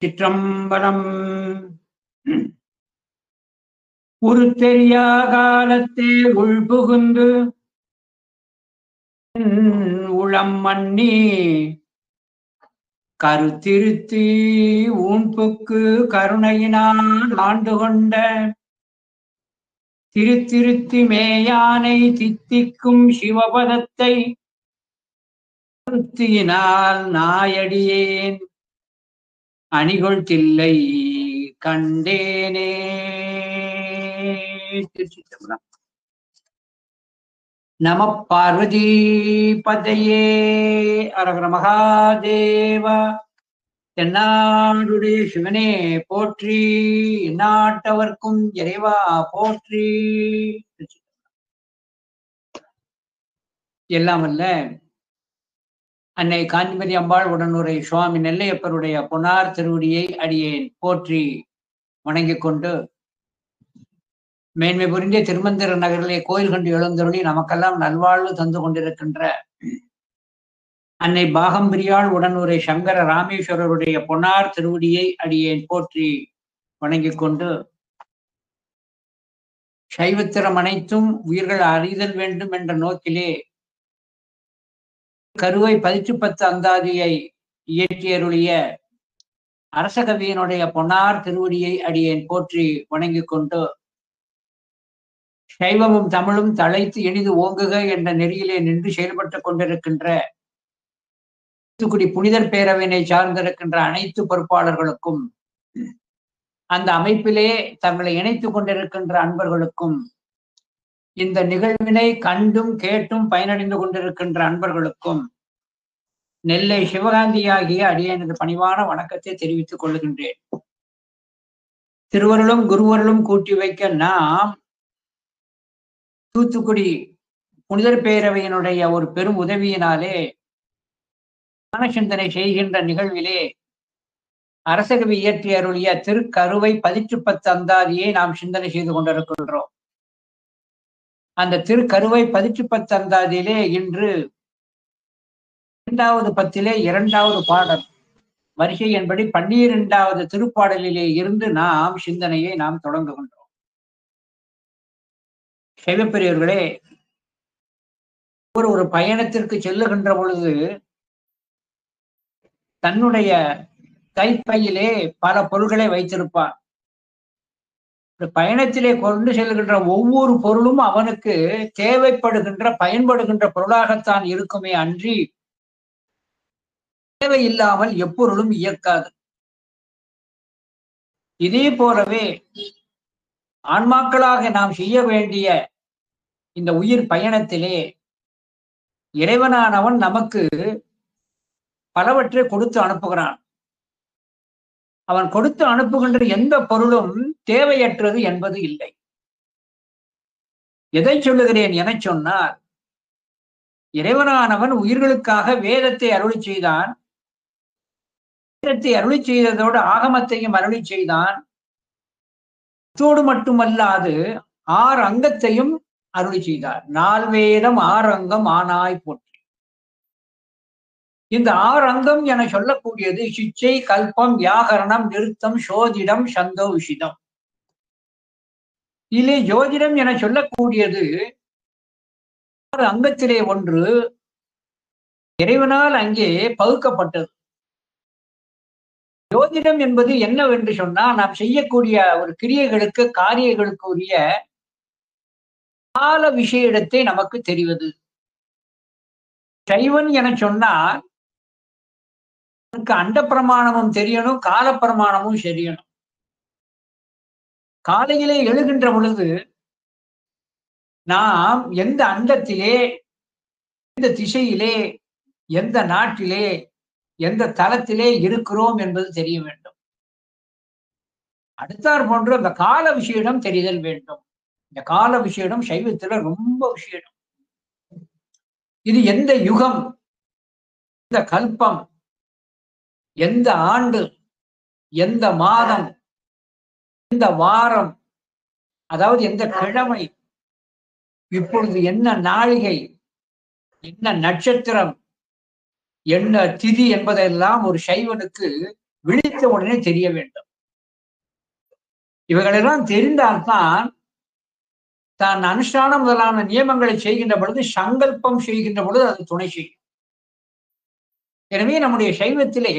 சிற்றம்பலம். உரு தெரியா காலத்தே உள்புகுந்து உளம் மன்னி கருத்திருத்தி ஊன்புக்கு கருணையினால் ஆண்டு கொண்ட திருத்திருத்தி மேயானை தித்திக்கும் சிவபதத்தை திருத்தியினால் நாயடியேன் அணிகொள் தில்லை கண்டேனே. நம பார்வதி பதையே. அரகர மகாதேவா. தென்னாடுடைய சிவனே போற்றி, எந்நாட்டவர்க்கும் இறைவா போற்றி. எல்லாம் அல்ல அன்னை காஞ்சிமதி அம்பாள் உடனுரை சுவாமி நெல்லையப்பருடைய பொன்னார் திருவடியை அடியேன் போற்றி வணங்கிக் கொண்டு, மேன்மை புரிந்த திருமந்திர நகரிலே கோயில் கண்டு எழுந்தருளி நமக்கெல்லாம் நல்வாழ்வு தந்து கொண்டிருக்கின்ற அன்னை பாகம்பிரியாள் உடனுரை சங்கர ராமேஸ்வரருடைய பொன்னார் திருவடியை அடியேன் போற்றி வணங்கிக் கொண்டு, சைவத்திரம் அனைத்தும் உயிர்கள் அறிதல் வேண்டும் என்ற நோக்கிலே கருவை 10 அந்தாதியை இயற்றியருளிய அரசகவியினுடைய பொன்னார் திருவடியை அடியேன் போற்றி வணங்கிக் கொண்டு, சைவமும் தமிழும் தழைத்து இனிது ஓங்குக என்ற நெறியிலே நின்று செயல்பட்டுக் கொண்டிருக்கின்ற தூத்துக்குடி புனிதர் பேரவையினை சார்ந்திருக்கின்ற அனைத்து பொறுப்பாளர்களுக்கும், அந்த அமைப்பிலே தங்களை இணைத்துக் கொண்டிருக்கின்ற அன்பர்களுக்கும், இந்த நிகழ்வினை கண்டும் கேட்டும் பயனடைந்து கொண்டிருக்கின்ற அன்பர்களுக்கும் நெல்லை சிவகாந்தி ஆகிய அடியேனது பணிவான வணக்கத்தை தெரிவித்துக் கொள்கின்றேன். திருவருளும் குருவருளும் கூட்டி வைக்க நாம் தூத்துக்குடி புனிதர் பேரவையினுடைய ஒரு பெரும் உதவியினாலே ஞான சிந்தனை செய்கின்ற நிகழ்விலே அரசகவி இயற்றி அருளிய திருக்கருவை 10 அந்தாதியை நாம் சிந்தனை செய்து கொண்டிருக்கின்றோம். அந்த திருக்கருவை 10 அந்தாதியிலே இன்று 2வது பத்திலே 2வது பாடல் வரிசை என்படி 12வது திருப்பாடலிலே இருந்து நாம் சிந்தனையை நாம் தொடங்குகின்றோம். சைவப்பெரியவர்களே, ஒரு பயணத்திற்கு செல்லுகின்ற பொழுது தன்னுடைய கைப்பையிலே பல பொருள்களை வைத்திருப்பான். பயணத்திலே கொண்டு செல்கின்ற ஒவ்வொரு பொருளும் அவனுக்கு தேவைப்படுகின்ற பயன்படுகின்ற பொருளாகத்தான் இருக்குமே அன்றி தேவையில்லாமல் எப்பொருளும் இயக்காது. இதே போலவே ஆன்மாக்களாக நாம் செய்ய வேண்டிய இந்த உயிர் பயணத்திலே இறைவனானவன் நமக்கு பலவற்றை கொடுத்து அனுப்புகிறான். அவன் கொடுத்து அனுப்புகின்ற எந்த பொருளும் தேவையற்றது என்பது இல்லை. எதை சொல்லுகிறேன் என சொன்னால், இறைவனானவன் உயிர்களுக்காக வேதத்தை அருளி செய்தான். வேதத்தை அருளி செய்ததோடு ஆகமத்தையும் அருளி செய்தான். அதோடு மட்டுமல்லாது 6 அங்கத்தையும் அருளி செய்தார். 4 வேதம் 6 அங்கம் ஆனாய் போற்றி. இந்த 6 அங்கம் என சொல்லக்கூடியது சிச்சை, கல்பம், வியாகரணம், நிறுத்தம், சோதிடம், சந்தோ, விஷிதம். இதிலே ஜோதிடம் என சொல்லக்கூடியது 6 அங்கத்திலே ஒன்று இறைவனால் அங்கே பகுக்கப்பட்டது. ஜோதிடம் என்பது என்னவென்று சொன்னால், நாம் செய்யக்கூடிய ஒரு கிரியைகளுக்கு காரியங்களுக்கு உரிய கால விஷயத்தை நமக்கு தெரிவது. சைவன் என சொன்னால் அண்ட பிரமாணமும் தெரியணும், கால பிரமாணமும் தெரியணும். காலையிலே எழுகின்ற பொழுது நாம் எந்த அண்டத்திலே, எந்த திசையிலே, எந்த நாட்டிலே, எந்த தளத்திலே இருக்கிறோம் என்பது தெரிய வேண்டும். அடுத்தாற் போன்று அந்த கால விஷயம் தெரிதல் வேண்டும். இந்த கால விஷயம் சைவத்துல ரொம்ப விஷயம். இது எந்த யுகம், எந்த கல்பம், எந்த ஆண்டு, எந்த மாதம், எந்த வாரம், அதாவது எந்த கிழமை, இப்பொழுது என்ன நாழிகை, என்ன நட்சத்திரம், என்ன திதி என்பதெல்லாம் ஒரு சைவனுக்கு விழித்த உடனே தெரிய வேண்டும். இவைகளெல்லாம் தெரிந்தால்தான் தான் அனுஷ்டானம் முதலான நியமங்களை செய்கின்ற பொழுது, சங்கல்பம் செய்கின்ற பொழுது அது துணை செய்யும். எனவே நம்முடைய சைவத்திலே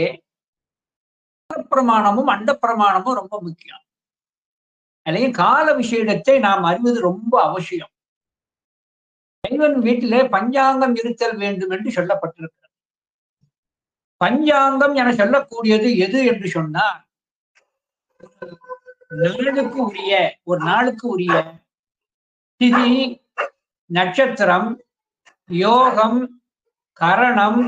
பிரமாணமும் அண்ட பிரமாணமும் ரொம்ப முக்கியம். அதுலயும் கால விஷயத்தை நாம் அறிவது ரொம்ப அவசியம். சைவன் வீட்டிலே பஞ்சாங்கம் இருத்தல் வேண்டும் என்று சொல்லப்பட்டிருக்கிறது. பஞ்சாங்கம் என சொல்லக்கூடியது எது என்று சொன்னால், நாளுக்கு உரிய, ஒரு நாளுக்கு உரிய திதி, நட்சத்திரம், யோகம், கரணம்,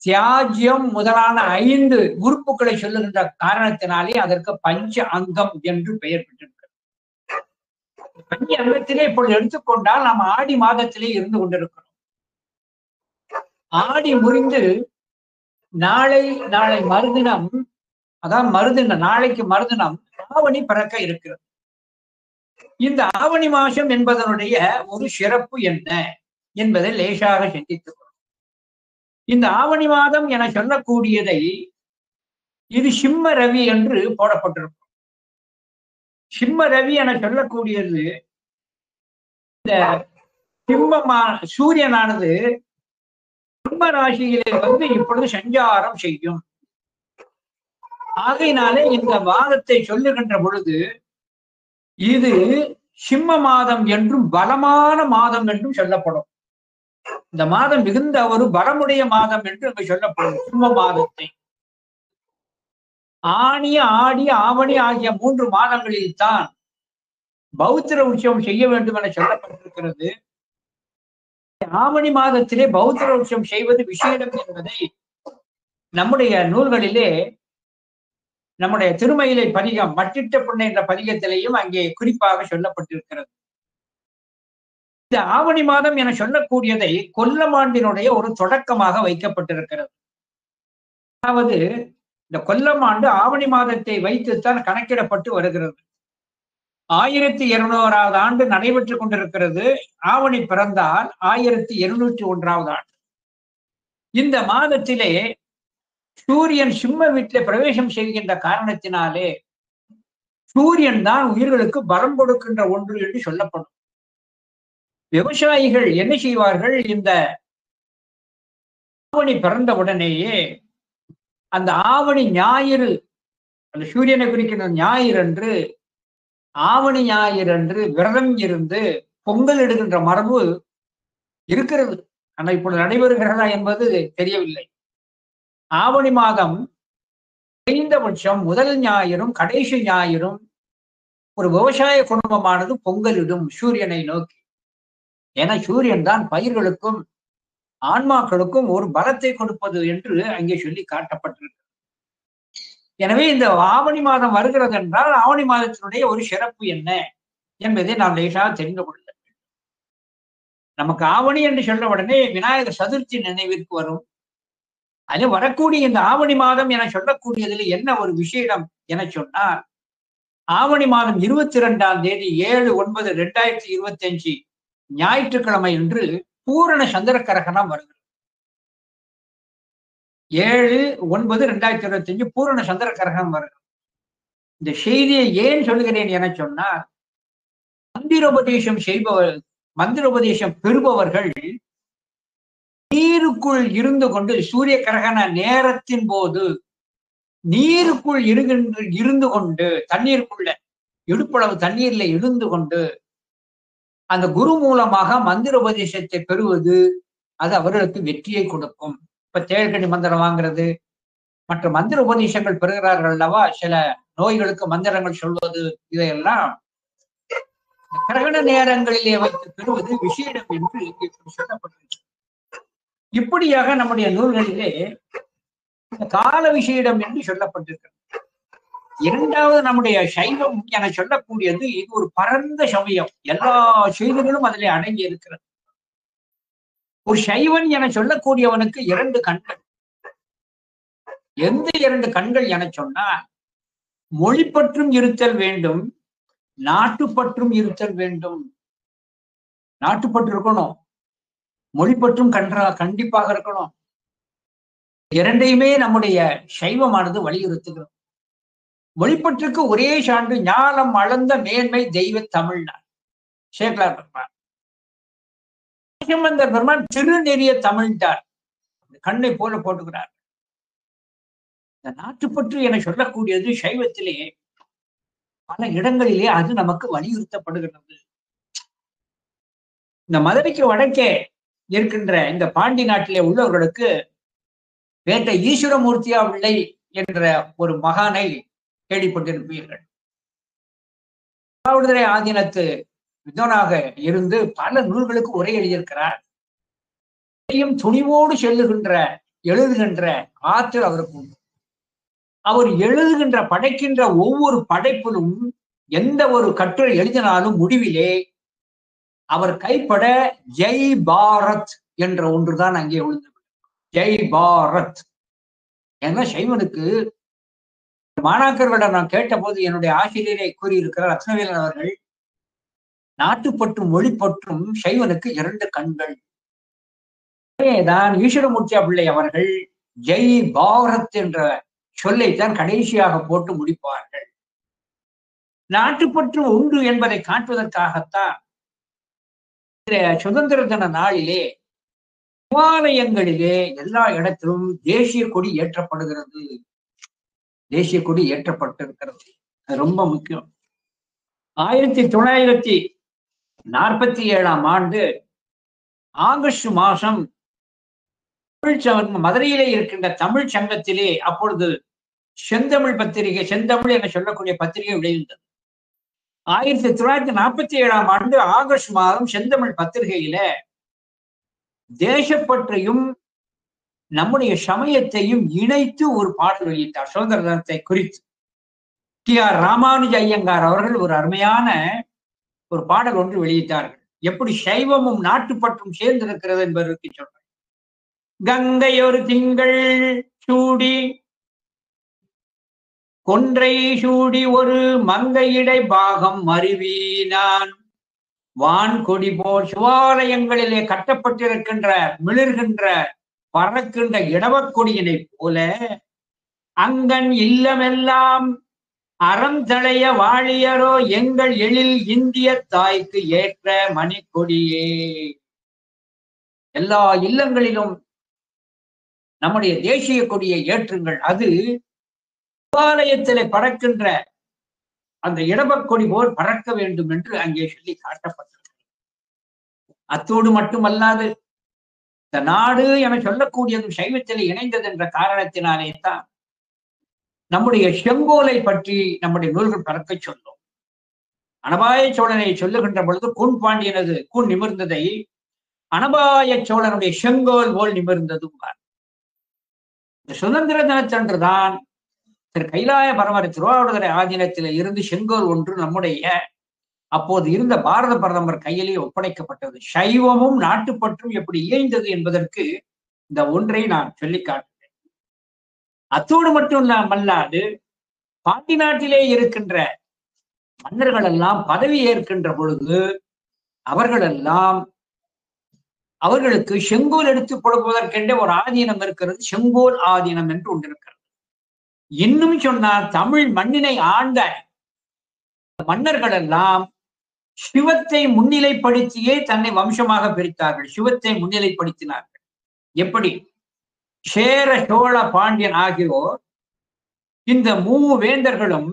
தியாஜ்யம் முதலான 5 உறுப்புகளை சொல்லுகின்ற காரணத்தினாலே அதற்கு பஞ்ச அங்கம் என்று பெயர் பெற்றிருக்கிறது. பஞ்ச அங்கத்திலே இப்பொழுது எடுத்துக்கொண்டால் நாம் ஆடி மாதத்திலே இருந்து கொண்டிருக்கிறோம். ஆடி முடிந்து நாளை மறுதினம், அதான் மறுதினம், நாளைக்கு மறுதினம் ஆவணி பிறக்க இருக்கிறது. இந்த ஆவணி மாசம் என்பதனுடைய ஒரு சிறப்பு என்ன என்பதை லேசாக சிந்தித்துக் கொள்ளும். இந்த ஆவணி மாதம் என சொல்லக்கூடியதை இது சிம்ம ரவி என்று போடப்பட்டிருக்கும். சிம்ம ரவி என சொல்லக்கூடியது இந்த சூரியனானது சிம்ம ராசியிலே இப்பொழுது சஞ்சாரம் செய்யும். ஆகையினாலே இந்த மாதத்தை சொல்லுகின்ற பொழுது இது சிம்ம மாதம் என்றும் பலமான மாதம் என்றும் சொல்லப்படும். இந்த மாதம் மிகுந்த ஒரு பலமுடைய மாதம் என்று அங்கு சொல்லப்படும். சிம்ம மாதத்தை ஆனி, ஆடி, ஆவணி ஆகிய 3 மாதங்களில் தான் பௌத்திர உற்சவம் செய்ய வேண்டும் என சொல்லப்பட்டிருக்கிறது. ஆவணி மாதத்திலே பௌத்திர உற்சவம் செய்வது விசேடம் என்பதை நம்முடைய நூல்களிலே, நம்முடைய திருமயிலை பதிகம், மட்டிட்ட புண்ணை என்ற பதிகத்திலேயும் அங்கே குறிப்பாக சொல்லப்பட்டிருக்கிறது. இந்த ஆவணி மாதம் என சொல்லக்கூடியதை கொல்லமாண்டினுடைய ஒரு தொடக்கமாக வைக்கப்பட்டிருக்கிறது. அதாவது இந்த கொல்லமாண்டு ஆவணி மாதத்தை வைத்துத்தான் கணக்கிடப்பட்டு வருகிறது. 1200வது ஆண்டு நடைபெற்றுக் கொண்டிருக்கிறது. ஆவணி பிறந்தால் 1201வது ஆண்டு. இந்த மாதத்திலே சூரியன் சிம்ம வீட்டிலே பிரவேசம் செய்கின்ற காரணத்தினாலே சூரியன் தான் உயிர்களுக்கு பலம் கொடுக்கின்ற ஒன்று என்று சொல்லப்படும். விவசாயிகள் என்ன செய்வார்கள், இந்த ஆவணி பிறந்த உடனேயே அந்த ஆவணி ஞாயிறு, அந்த சூரியனை குறிக்கின்ற ஞாயிறு அன்று, ஆவணி ஞாயிறு அன்று விரதம் இருந்து பொங்கல் இடுகின்ற மரபு இருக்கிறது. ஆனால் இப்பொழுது நடைபெறுகிறதா என்பது தெரியவில்லை. ஆவணி மாதம் குறைந்தபட்சம் முதல் ஞாயிறும் கடைசி ஞாயிறும் ஒரு விவசாய குடும்பமானது பொங்கலிடும் சூரியனை நோக்கி. ஏன்னா சூரியன் தான் பயிர்களுக்கும் ஆன்மாக்களுக்கும் ஒரு பலத்தை கொடுப்பது என்று அங்கே சொல்லி காட்டப்பட்டிருக்கு. எனவே இந்த ஆவணி மாதம் வருகிறது என்றால் ஆவணி மாதத்தினுடைய ஒரு சிறப்பு என்ன என்பதை நாம் லேசாக தெரிந்து கொள்ள வேண்டும். நமக்கு ஆவணி என்று சொல்ல உடனே விநாயகர் சதுர்த்தி நினைவிற்கு வரும். அது வரக்கூடிய இந்த ஆவணி மாதம் என சொல்லக்கூடியதில் என்ன ஒரு விஷயம் என சொன்னால், ஆவணி மாதம் 22ஆம் தேதி 7/9/2025 ஞாயிற்றுக்கிழமை என்று பூரண சந்திர கிரகணம் வருகிறது. 7/9/2025 பூரண சந்திர கிரகணம் வருகிறது. இந்த செய்தியை ஏன் சொல்கிறேன் என சொன்னால், மந்திரோபதேசம் பெறுபவர்கள் நீருக்குள் இருந்து கொண்டு, சூரிய கிரகண நேரத்தின் போது நீருக்குள் இருந்து கொண்டு, தண்ணீருக்குள்ள இடுப்பளவு தண்ணீர்ல இருந்து கொண்டு அந்த குரு மூலமாக மந்திர உபதேசத்தை பெறுவது, அது அவர்களுக்கு வெற்றியை கொடுக்கும். இப்ப தேழ்கனி மந்திரம் வாங்குறது, மற்ற மந்திர உபதேசங்கள் பெறுகிறார்கள் அல்லவா, சில நோய்களுக்கு மந்திரங்கள் சொல்வது, இதையெல்லாம் கிரகண நேரங்களிலே வைத்து பெறுவது விசேடம் என்று சொல்லப்பட்டிருக்கு. இப்படியாக நம்முடைய நூல்களிலே கால விசேடம் என்று சொல்லப்பட்டிருக்கிறது. இரண்டாவது, நம்முடைய சைவம் என சொல்லக்கூடியது இது ஒரு பரந்த சமயம், எல்லா செய்திகளும் அதிலே அடங்கி இருக்கிறது. ஒரு சைவன் என சொல்லக்கூடியவனுக்கு 2 கண்கள். எந்த 2 கண்கள் என சொன்னால், மொழிப்பற்றும் இருத்தல் வேண்டும், நாட்டுப்பற்றும் இருத்தல் வேண்டும். நாட்டுப்பற்று இருக்கணும். மொழி பற்றும் கண்டிப்பாக இருக்கணும். இரண்டையுமே நம்முடைய சைவமானது வலியுறுத்துகிறோம். மொழிப்பற்றுக்கு ஒரே சான்று ஞானம் அளந்த மேன்மை தெய்வ தமிழ்நாடு. சேக்கலார் பெருமான், சம்பந்தர் பெருமான் திருநெறிய தமிழ்தார் கண்ணை போல போட்டுக்கிறார். இந்த நாட்டுப்பற்று என சொல்லக்கூடியது சைவத்திலே பல இடங்களிலே அது நமக்கு வலியுறுத்தப்படுகிறது. இந்த மதுரைக்கு வடக்கே இருக்கின்ற இந்த பாண்டி நாட்டிலே உள்ளவர்களுக்கு வேட்ட ஈஸ்வரமூர்த்தியா பிள்ளை என்ற ஒரு மகானை கேள்விப்பட்டிருப்பீர்கள். திருவாவடுதுறை ஆதீனத்து வித்வானாக இருந்து பல நூல்களுக்கு உரை எழுதியிருக்கிறார். துணிவோடு செல்லுகின்ற எழுதுகின்ற ஆற்றல் அவருக்கு உண்டு. அவர் எழுதுகின்ற படைக்கின்ற ஒவ்வொரு படைப்பிலும் எந்த ஒரு கட்டுரை எழுதினாலும் முடிவிலே அவர் கைப்பட ஜெய் பாரத் என்ற ஒன்றுதான் அங்கே எழுந்து ஜெய் பாரத். ஏன்னா சைவனுக்கு மாணாக்கர்களிடம் நான் கேட்ட போது என்னுடைய ஆசிரியரை கூறியிருக்கிறார் ரத்னவேலன் அவர்கள், நாட்டுப்பற்றும் மொழிப்பற்றும் சைவனுக்கு 2 கண்கள். தான் ஈஸ்வரமூர்த்தியா பிள்ளை அவர்கள் ஜெய் பாரத் என்ற சொல்லைத்தான் கடைசியாக போட்டு முடிப்பார்கள். நாட்டுப்பற்று உண்டு என்பதை காட்டுவதற்காகத்தான் சுதந்திர தின நாளிலே சிவாலயங்களிலே எல்லா இடத்திலும் தேசிய கொடி ஏற்றப்படுகிறது. தேசிய கொடி ஏற்றப்பட்டிருக்கிறது. அது ரொம்ப முக்கியம். 1947ஆம் ஆண்டு ஆகஸ்ட் மாசம் மதுரையிலே இருக்கின்ற தமிழ் சங்கத்திலே அப்பொழுது செந்தமிழ் பத்திரிகை, செந்தமிழ் என சொல்லக்கூடிய பத்திரிகை வெளியிருந்தது. 1947ஆம் ஆண்டு ஆகஸ்ட் மாதம் செந்தமிழ் பத்திரிகையில தேசப்பற்றையும் நம்முடைய சமயத்தையும் இணைத்து ஒரு பாடல் வெளியிட்டார் சுதந்திர தினத்தை குறித்து. டி.ஆர். ராமானுஜ ஐயங்கார் அவர்கள் ஒரு அருமையான ஒரு பாடல் ஒன்று வெளியிட்டார்கள். எப்படி சைவமும் நாட்டுப்பற்றும் சேர்ந்திருக்கிறது என்பதற்கு சொல்றேன். கங்கை ஒரு திங்கள் சூடி கொன்றை சூடி ஒரு மங்கையிடை பாகம் மருவினான் வான்கொடி போல் சிவாலயங்களிலே கட்டப்பட்டிருக்கின்ற மிளிர்கின்ற பறக்கின்ற இடவக்கொடியினை போல அங்கன் இல்லமெல்லாம் அறம் தளைய வாழியரோ எங்கள் எழில் இந்திய தாய்க்கு ஏற்ற மணிக்கொடியே. எல்லா இல்லங்களிலும் நம்முடைய தேசிய கொடியை ஏற்றுங்கள். அது சிவாலயத்திலே பறக்கின்ற அந்த இடவக்கொடி போல் பறக்க வேண்டும் என்று அங்கே சொல்லி காட்டப்பட்டது. அத்தோடு மட்டுமல்லாது இந்த நாடு என சொல்லக்கூடியது சைவத்தில் இணைந்தது என்ற காரணத்தினாலே தான் நம்முடைய செங்கோலை பற்றி நம்முடைய நூல்கள் பறக்க சொல்லும். அனபாய சோழனை சொல்லுகின்ற பொழுது கூன் பாண்டியனது கூன் நிமிர்ந்ததை அனபாய சோழனுடைய செங்கோல் போல் நிமிர்ந்தது. இந்த சுதந்திர தினத்தன்றுதான் திரு கைலாய பரமர் திருவாவடுதுறை ஆதீனத்தில இருந்து செங்கோல் ஒன்று நம்முடைய அப்போது இருந்த பாரத பிரதமர் கையிலே ஒப்படைக்கப்பட்டது. சைவமும் நாட்டுப்பற்றும் எப்படி இயைந்தது என்பதற்கு இந்த ஒன்றை நான் சொல்லி காட்டுகிறேன். அத்தோடு மட்டும் இல்லாமல்லாது பாண்டி நாட்டிலே இருக்கின்ற மன்னர்கள் எல்லாம் பதவி ஏற்கின்ற பொழுது அவர்களுக்கு செங்கோல் எடுத்துக் கொடுப்பதற்கென்றே ஒரு ஆதீனம் இருக்கிறது. செங்கோல் ஆதீனம் என்று ஒன்று இருக்கிறது. இன்னும் சொன்னால் தமிழ் மண்ணினை ஆண்ட மன்னர்கள் எல்லாம் சிவத்தை முன்னிலைப்படுத்தியே தன்னை வம்சமாக பிரித்தார்கள். சிவத்தை முன்னிலைப்படுத்தினார்கள். எப்படி? சேர சோழ பாண்டியன் ஆகியோர் இந்த மூவேந்தர்களும்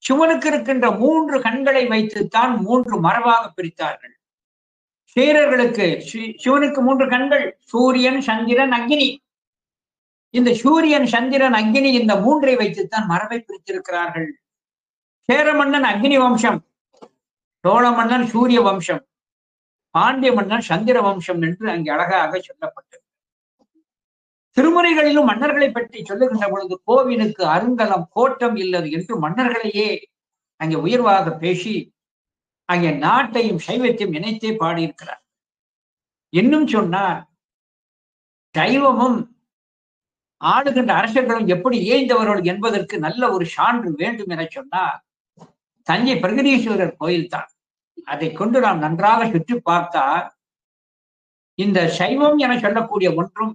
சிவனுக்கு இருக்கின்ற 3 கண்களை வைத்துத்தான் 3 மரபாக பிரித்தார்கள். சேரர்களுக்கு சிவனுக்கு 3 கண்கள், சூரியன், சந்திரன், அக்னி. இந்த சூரியன், சந்திரன், அக்னி இந்த 3ஐ வைத்துத்தான் மரபை பிரித்திருக்கிறார்கள். சேர மன்னன் அக்னி வம்சம், சோழ மன்னன் சூரிய வம்சம், பாண்டிய மன்னன் சந்திர வம்சம் என்று அங்கே அழகாக சொல்லப்பட்டது. திருமுறைகளிலும் மன்னர்களை பற்றி சொல்லுகின்ற பொழுது கோவிலுக்கு அருங்கலம் கோட்டம் இல்லது என்று மன்னர்களையே அங்கே உயர்வாக பேசி அங்கே நாட்டையும் சைவத்தையும் இணைத்தே பாடியிருக்கிறார். இன்னும் சொன்னார், சைவமும் ஆளுகின்ற அரசர்களும் எப்படி இயைந்தவர்கள் என்பதற்கு நல்ல ஒரு சான்று வேண்டும் என சொன்னார் தஞ்சை பிரகதீஸ்வரர் கோயில் தான். அதை கொண்டு நாம் நன்றாக சுற்றி பார்த்தால் இந்த சைவம் என சொல்லக்கூடிய ஒன்றும்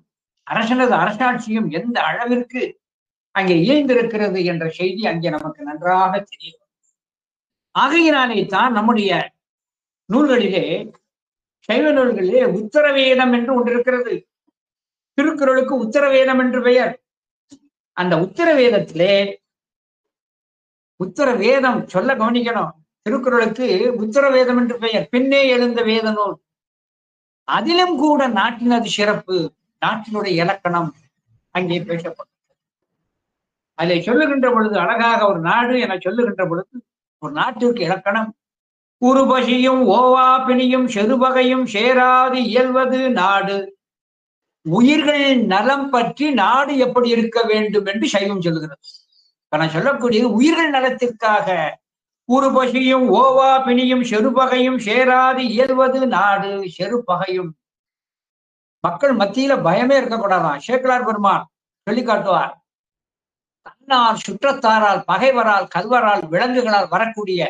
அரசனது அரசாட்சியும் எந்த அளவிற்கு அங்கே இயைந்திருக்கிறது என்ற செய்தி அங்கே நமக்கு நன்றாக தெரியும். ஆகையினாலே தான் நம்முடைய நூல்களிலே, சைவ நூல்களிலே உத்தரவேதம் என்று ஒன்று இருக்கிறது. திருக்குறளுக்கு உத்தரவேதம் என்று பெயர். அந்த உத்தரவேதத்திலே, உத்தரவேதம் சொல்ல கவனிக்கணும், திருக்குறளுக்கு உத்தரவேதம் என்று பெயர், பின்னே எழுந்த வேத நூல். அதிலும் கூட நாட்டினது சிறப்பு, நாட்டினுடைய இலக்கணம் அங்கே பேசப்படும். அதை சொல்லுகின்ற பொழுது அழகாக ஒரு நாடு என சொல்லுகின்ற பொழுது ஒரு நாட்டிற்கு இலக்கணம், உருபசியும் ஓவா பிணியும் செருபகையும் சேராது இயல்வது நாடு. உயிர்கள் நலம் பற்றி நாடு எப்படி இருக்க வேண்டும் என்று சைவம் சொல்லுகிறது. இப்ப நான் சொல்லக்கூடிய உயிர்கள் நலத்திற்காக உருபசியும் ஓவா பிணியும் செருபகையும் சேராது இயல்வது நாடு. செருபகையும், மக்கள் மத்தியில பயமே இருக்கக்கூடாதான். சேக்கிழார் பெருமான் சொல்லி காட்டுவார், தன்னால் சுற்றத்தாரால் பகைவரால் கல்வரால் விலங்குகளால் வரக்கூடிய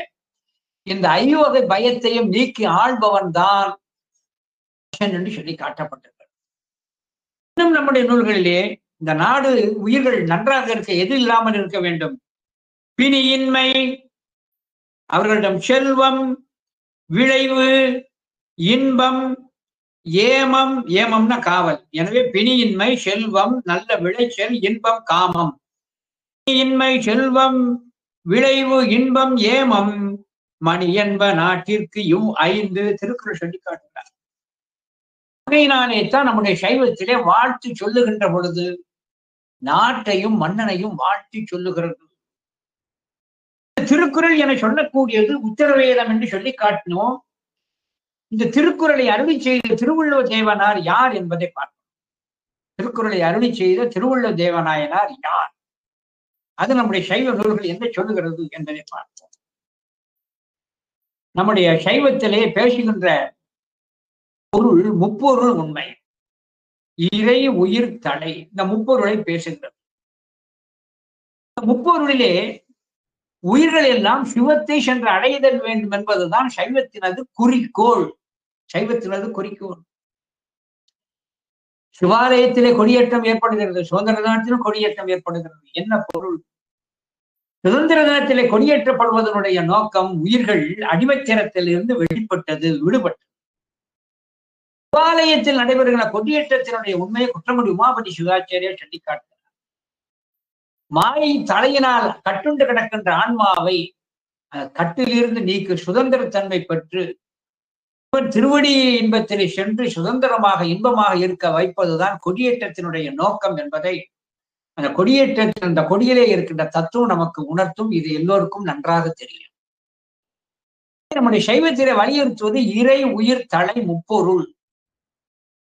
இந்த ஐவகை பயத்தையும் நீக்கி ஆள்பவன் தான் என்று சொல்லி காட்டப்பட்டிருக்கிறது. இன்னும் நம்முடைய நூல்களிலே இந்த நாடு உயிர்கள் நன்றாக இருக்க எது இல்லாமல் இருக்க வேண்டும்? பிணியின்மை, அவர்களிடம் செல்வம், விளைவு, இன்பம், ஏமம், ஏமம்னா காவல். எனவே பிணியின்மை, செல்வம், நல்ல விளைச்சல், இன்பம், காமம். பிணியின்மை, செல்வம், விளைவு, இன்பம், ஏமம், மணி என்ப நாட்டிற்கு ஐந்து திருக்குறள் சொல்லி காட்டுகிறார். தான் நம்முடைய சைவத்திலே வாழ்த்து சொல்லுகின்ற பொழுது நாட்டையும் மன்னனையும் வாழ்த்தி சொல்லுகிறது. திருக்குறள் என சொல்லக்கூடியது உத்தரவேதம் என்று சொல்லி காட்டினோம். இந்த திருக்குறளை அருளி செய்த திருவள்ளுவ தேவனார் யார் என்பதை பார்ப்போம். திருக்குறளை அருளி செய்த திருவள்ளுவ தேவநாயனார் யார், அது நம்முடைய சைவ நூல்கள் என்ன சொல்லுகிறது என்பதை பார்ப்போம். நம்முடைய சைவத்திலே பேசுகின்ற பொருள் முப்பொருள் உண்மை, இறை உயிர் தலை, இந்த முப்பொருளை பேசுகிறது. முப்பொருளிலே உயிர்கள் எல்லாம் சிவத்தை சென்று அடைதல் வேண்டும் என்பதுதான் சைவத்தினது குறிக்கோள். சைவத்தினது குறிக்கோள். சிவாலயத்திலே கொடியேற்றம் ஏற்படுகிறது, சுதந்திர தினத்திலும் கொடியேற்றம் ஏற்படுகிறது. என்ன பொருள்? சுதந்திர தினத்திலே கொடியேற்றப்படுவதனுடைய நோக்கம் உயிர்கள் அடிமைத்தனத்தில் இருந்து விடுபட்டது. சிவாலயத்தில் நடைபெறுகிற கொடியேற்றத்தினுடைய உண்மையை குற்றங்குடி உமாபதி சிவாச்சாரியார் சொல்லி காட்டுகிறார். மாயை தலையினால் கட்டுண்டு கிடக்கின்ற ஆன்மாவை கட்டிலிருந்து நீக்கு சுதந்திர தன்மை பெற்று திருவடி இன்பத்திலே சென்று சுதந்திரமாக இன்பமாக இருக்க வைப்பதுதான் கொடியேற்றத்தினுடைய நோக்கம் என்பதை அந்த கொடியேற்றத்தில் அந்த கொடியிலே இருக்கின்ற தத்துவம் நமக்கு உணர்த்தும். இது எல்லோருக்கும் நன்றாக தெரியும். நம்முடைய சைவத்திலே வலியுறுத்துவது இறை உயிர் தலை முப்பொருள்.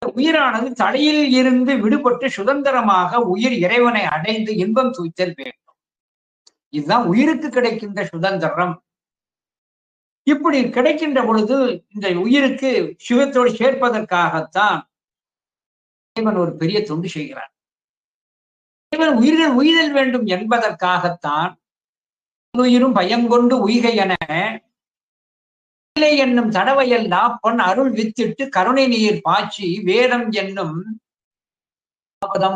உயிரானது தலையில் இருந்து விடுபட்டு சுதந்திரமாக உயிர் இறைவனை அடைந்து இன்பம் துய்த்தல் வேண்டும். இதுதான் உயிருக்கு கிடைக்கின்ற சுதந்திரம். இப்படி கிடைக்கின்ற பொழுது இந்த உயிருக்கு சிவத்தோடு சேர்ப்பதற்காகத்தான் இறைவன் ஒரு பெரிய தொண்டு செய்கிறார். இறைவன் உயிர்கள் உய்தல் வேண்டும் என்பதற்காகத்தான் உயிரும் பயங்கொண்டு உய்கை என என்னும் தடவையல் நாப்பன் அருள் வித்திட்டு கருணை நீர் பாய்ச்சி வேதம் என்னும்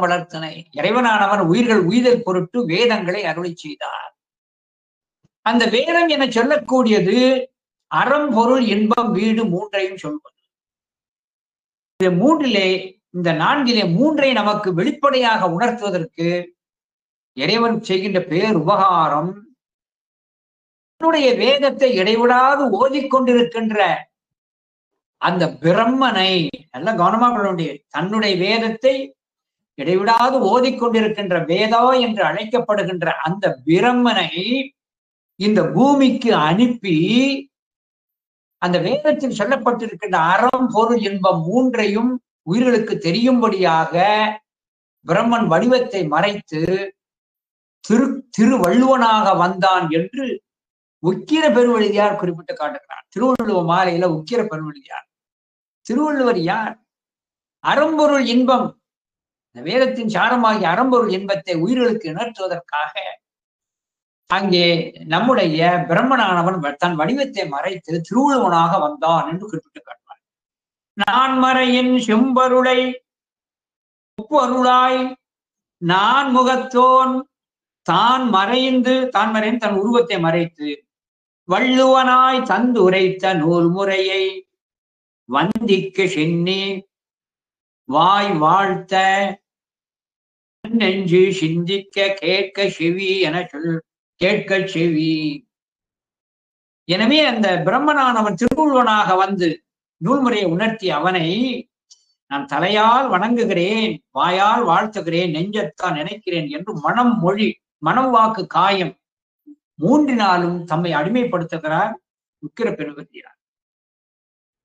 வளர்த்தனை. இறைவனானவன் உயிர்கள் உய்தல் பொருட்டு வேதங்களை அருளி செய்தார். அந்த வேதம் என சொல்லக்கூடியது அறம் பொருள் இன்பம் வீடு மூன்றையும் சொல்வது. இந்த மூன்றிலே இந்த நான்கிலே மூன்றை நமக்கு வெளிப்படையாக உணர்த்துவதற்கு இறைவன் செய்கின்ற பேர் உபகாரம். தன்னுடைய வேதத்தை இடைவிடாது ஓதிக்கொண்டிருக்கின்ற அந்த பிரம்மனை நல்ல கவனமாக கொள்ள வேண்டிய, தன்னுடைய வேதத்தை இடைவிடாது ஓதிக்கொண்டிருக்கின்ற வேதா என்று அழைக்கப்படுகின்ற அந்த பிரம்மனை இந்த பூமிக்கு அனுப்பி அந்த வேதத்தில் சொல்லப்பட்டிருக்கின்ற அறம் பொருள் இன்பம் மூன்றையும் உயிர்களுக்கு தெரியும்படியாக பிரம்மன் வடிவத்தை மறைத்து திருவள்ளுவனாக வந்தான் என்று உக்கிர பெருவெளியார் குறிப்பிட்டு காட்டுகிறார். திருவள்ளுவ மாலையில உக்கிர பெருவெளியார். திருவள்ளுவர் யார்? அறம்பொருள் இன்பம், இந்த வேதத்தின் சாரமாகிய அறம்பொருள் இன்பத்தை உயிர்களுக்கு உணர்த்துவதற்காக அங்கே நம்முடைய பிரம்மனானவன் தன் வடிவத்தை மறைத்து திருவள்ளுவனாக வந்தான் என்று குறிப்பிட்டு காட்டுவார். நான்மறையின் செம்பருளை ஒப்பருளாய் நான் முகத்தோன் தான் மறைந்து தன் உருவத்தை மறைத்து வள்ளுவனாய் தந்து உரைத்த நூல் முறையை வந்திக்கு சென்னி வாய் வாழ்த்த நெஞ்சு சிந்திக்க கேட்க செவி என கேட்க செவி. எனவே அந்த பிரம்மனானவன் திருவுள்வனாக வந்து நூல்முறையை உணர்த்தி அவனை நான் தலையால் வணங்குகிறேன், வாயால் வாழ்த்துகிறேன், நெஞ்சத்தான் நினைக்கிறேன் என்று மனம் வாக்கு காயம் மூன்றினாலும் தம்மை அடிமைப்படுத்துகிறார் உக்கிர பெருவதியார்.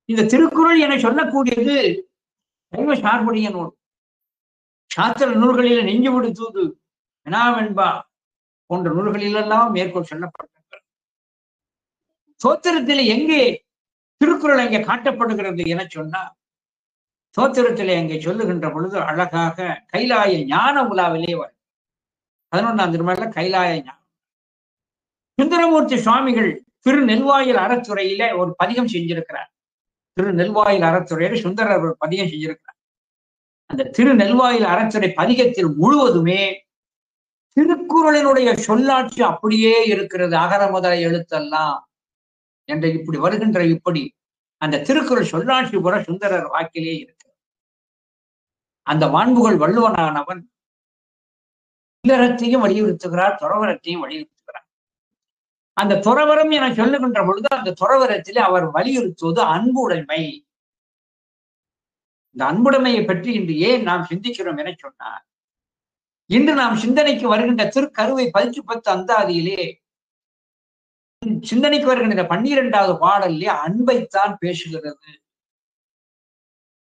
இந்த திருக்குறள் என சொல்லக்கூடியது சைவ சார்புடைய நூல். சாஸ்திர நூல்களில் நெஞ்சு விடுத்தூது வினாவென்பா போன்ற நூல்களிலெல்லாம் மேற்கோள் சொல்லப்பட்டிருக்கிறது. சோத்திரத்தில் எங்கே திருக்குறள் அங்கே காட்டப்படுகிறது என சொன்னா, சோத்திரத்திலே அங்கே சொல்லுகின்ற பொழுது அழகாக கைலாய ஞான உலாவிலே வரும். 11ஆம் திருமண கைலாய ஞானம். சுந்தரமூர்த்தி சுவாமிகள் திருநெல்வாயில் அறத்துறையில ஒரு பதிகம் செஞ்சிருக்கிறார். திருநெல்வாயில் அறத்துறையில சுந்தரர் ஒரு பதிகம் செஞ்சிருக்கிறார். அந்த திருநெல்வாயில் அறத்துறை பதிகத்தில் முழுவதுமே திருக்குறளினுடைய சொல்லாட்சி அப்படியே இருக்கிறது. அகர முதல எழுத்தெல்லாம் என்ற இப்படி வருகின்ற இப்படி அந்த திருக்குறள் சொல்லாட்சி புற சுந்தரர் வாக்கிலே இருக்கிறது. அந்த வான்புகள் வள்ளுவனானவன் இல்லறத்தையும் வலியுறுத்துகிறார், துறவரத்தையும் வலியுறுத்துகிறார். அந்த துறவரம் என சொல்லுகின்ற பொழுது அந்த துறவரத்திலே அவர் வலியுறுத்துவது அன்புடைமை. இந்த அன்புடைமையை பற்றி இன்று ஏன் நாம் சிந்திக்கிறோம் என சொன்னார், இன்று நாம் சிந்தனைக்கு வருகின்ற திருக்கருவை 10 அந்தாதியிலே சிந்தனைக்கு வருகின்ற 12வது பாடலிலே அன்பைத்தான் பேசுகிறது.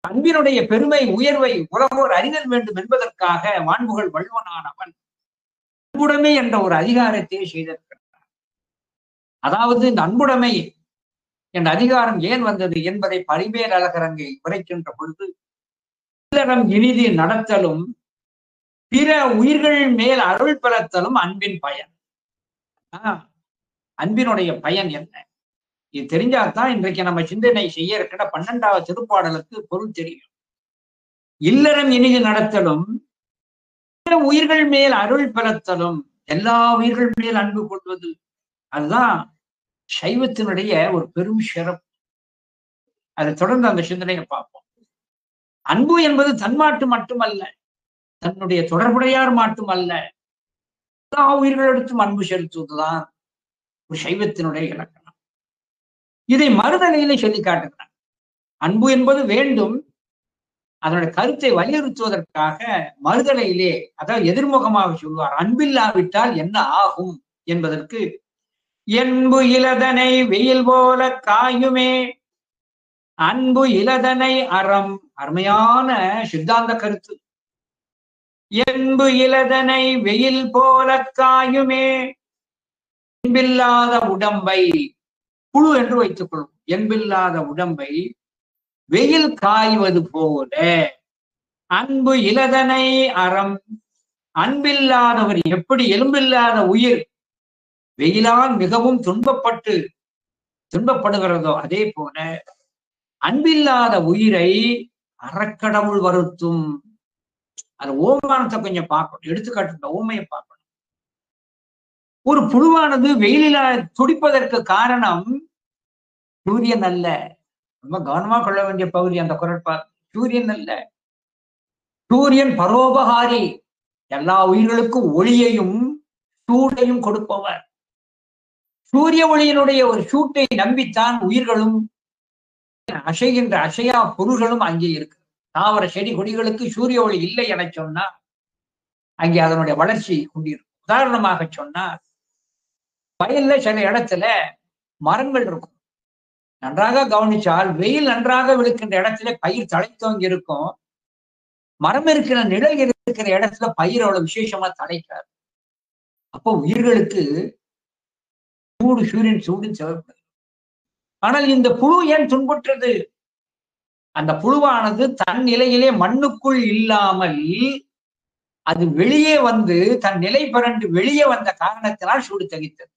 அன்பினுடைய பெருமை உயர்வை உலகோர் அறிதல் வேண்டும் என்பதற்காக வான்புகள் வள்ளுவனானவன் அன்புடைமை என்ற ஒரு அதிகாரத்தை செய்திருக்கிறார். அதாவது இந்த அன்புடைமை என்ற அதிகாரம் ஏன் வந்தது என்பதை பரிமேல் அழகரங்கை உரைக்கின்ற பொழுது, இல்லறம் இனிதி நடத்தலும் பிற உயிர்கள் மேல் அருள் பெறத்தலும் அன்பின் பயன். அன்பினுடைய பயன் என்ன? இது தெரிஞ்சாதான் இன்றைக்கு நம்ம சிந்தனை செய்ய இருக்கிற 12வது திருப்பாடலுக்கு பொருள் தெரியும். இல்லறம் இனிது நடத்தலும் பிற உயிர்கள் மேல் அருள் பெறத்தலும், எல்லா உயிர்கள் மேல் அன்பு கொள்வது, அதுதான் சைவத்தினுடைய ஒரு பெரும் சிறப்பு. அதை தொடர்ந்து அந்த சிந்தனையை பார்ப்போம். அன்பு என்பது தன்மாட்டு மட்டுமல்ல, தன்னுடைய தொடர்புடையார் மட்டுமல்ல, எல்லா உயிர்களிடத்தும் அன்பு செலுத்துவதுதான் ஒரு சைவத்தினுடைய இலக்கணம். இதை மறுதலையில சொல்லி காட்டுகிறார். அன்பு என்பது வேண்டும், அதனுடைய கருத்தை வலியுறுத்துவதற்காக மறுதலையிலே, அதாவது எதிர்முகமாக சொல்வார். அன்பில்லாவிட்டால் என்ன ஆகும் என்பதற்கு, என்பு இலதனை வெயில் போல காயுமே அன்பு இலதனை அறம். அருமையான சித்தாந்த கருத்து. என்பு இலதனை வெயில் போல காயுமே, என்பில்லாத உடம்பை, புழு என்று வைத்துக் கொள்வோம், என்பில்லாத உடம்பை வெயில் காய்வது போல அன்பு இலதனை அறம். அன்பில்லாதவர் எப்படி எலும்பில்லாத உயிர் வெயிலால் மிகவும் துன்பப்படுகிறதோ அதே போல அன்பில்லாத உயிரை அறக்கடவுள் வருத்தும். அது ஓமானத்தை கொஞ்சம் பார்க்கணும், எடுத்துக்காட்டு ஓமையை பார்க்கணும். ஒரு புழுவானது வெயிலில துடிப்பதற்கு காரணம் சூரியன் அல்ல. ரொம்ப கவனமா கொள்ள வேண்டிய பகுதி அந்த குரட்பாடு. சூரியன் அல்ல, சூரியன் பரோபகாரி, எல்லா உயிர்களுக்கும் ஒளியையும் சூட்டையும் கொடுப்பவர். சூரிய ஒளியினுடைய ஒரு சூட்டை நம்பித்தான் உயிர்களும் அசைகின்ற அசையா பொருள்களும் அங்கே இருக்கு. தாவர செடி கொடிகளுக்கு சூரிய ஒளி இல்லை என சொன்னா அங்கே அதனுடைய வளர்ச்சி கொண்டிருக்கும். உதாரணமாக சொன்னார், வயல்ல சில இடத்துல மரங்கள் இருக்கும். நன்றாக கவனிச்சால் வெயில் நன்றாக விழுக்கின்ற இடத்துல பயிர் தழைத்தோங்கி இருக்கும். மரம் இருக்கிற நிழல் இருக்கிற இடத்துல பயிர் அவ்வளவு விசேஷமா தழைக்காது. அப்போ உயிர்களுக்கு சூரியன் சூடு தேவைப்படுது. ஆனால் இந்த புழு ஏன் துன்புற்றது? அந்த புழுவானது தன் நிலையிலே மண்ணுக்குள் இல்லாமல் அது வெளியே வந்து தன் நிலை பிறண்டு வெளியே வந்த காரணத்தினால் சூடு தகித்தது.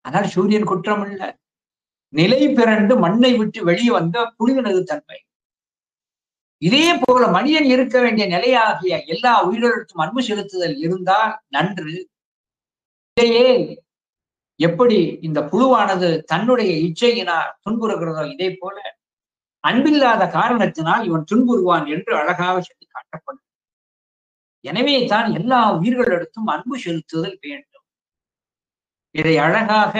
ஆனால் சூரியன் குற்றம் இல்லை. நிலை பிறண்டு மண்ணை விட்டு வெளியே வந்த புலிவினது தன்மை. இதே போல மனிதன் இருக்க வேண்டிய நிலையாகிய எல்லா உயிர்களுக்கும் அன்பு செலுத்துதல் இருந்தால் நன்று. இதையே எப்படி இந்த புழுவானது தன்னுடைய இச்சையினால் துன்புறுகிறதோ இதே போல அன்பில்லாத காரணத்தினால் இவன் துன்புறுவான் என்று அழகாக சொல்லி காட்டப்படும். எனவே தான் எல்லா உயிர்களிடத்தும் அன்பு செலுத்துதல் வேண்டும். இதை அழகாக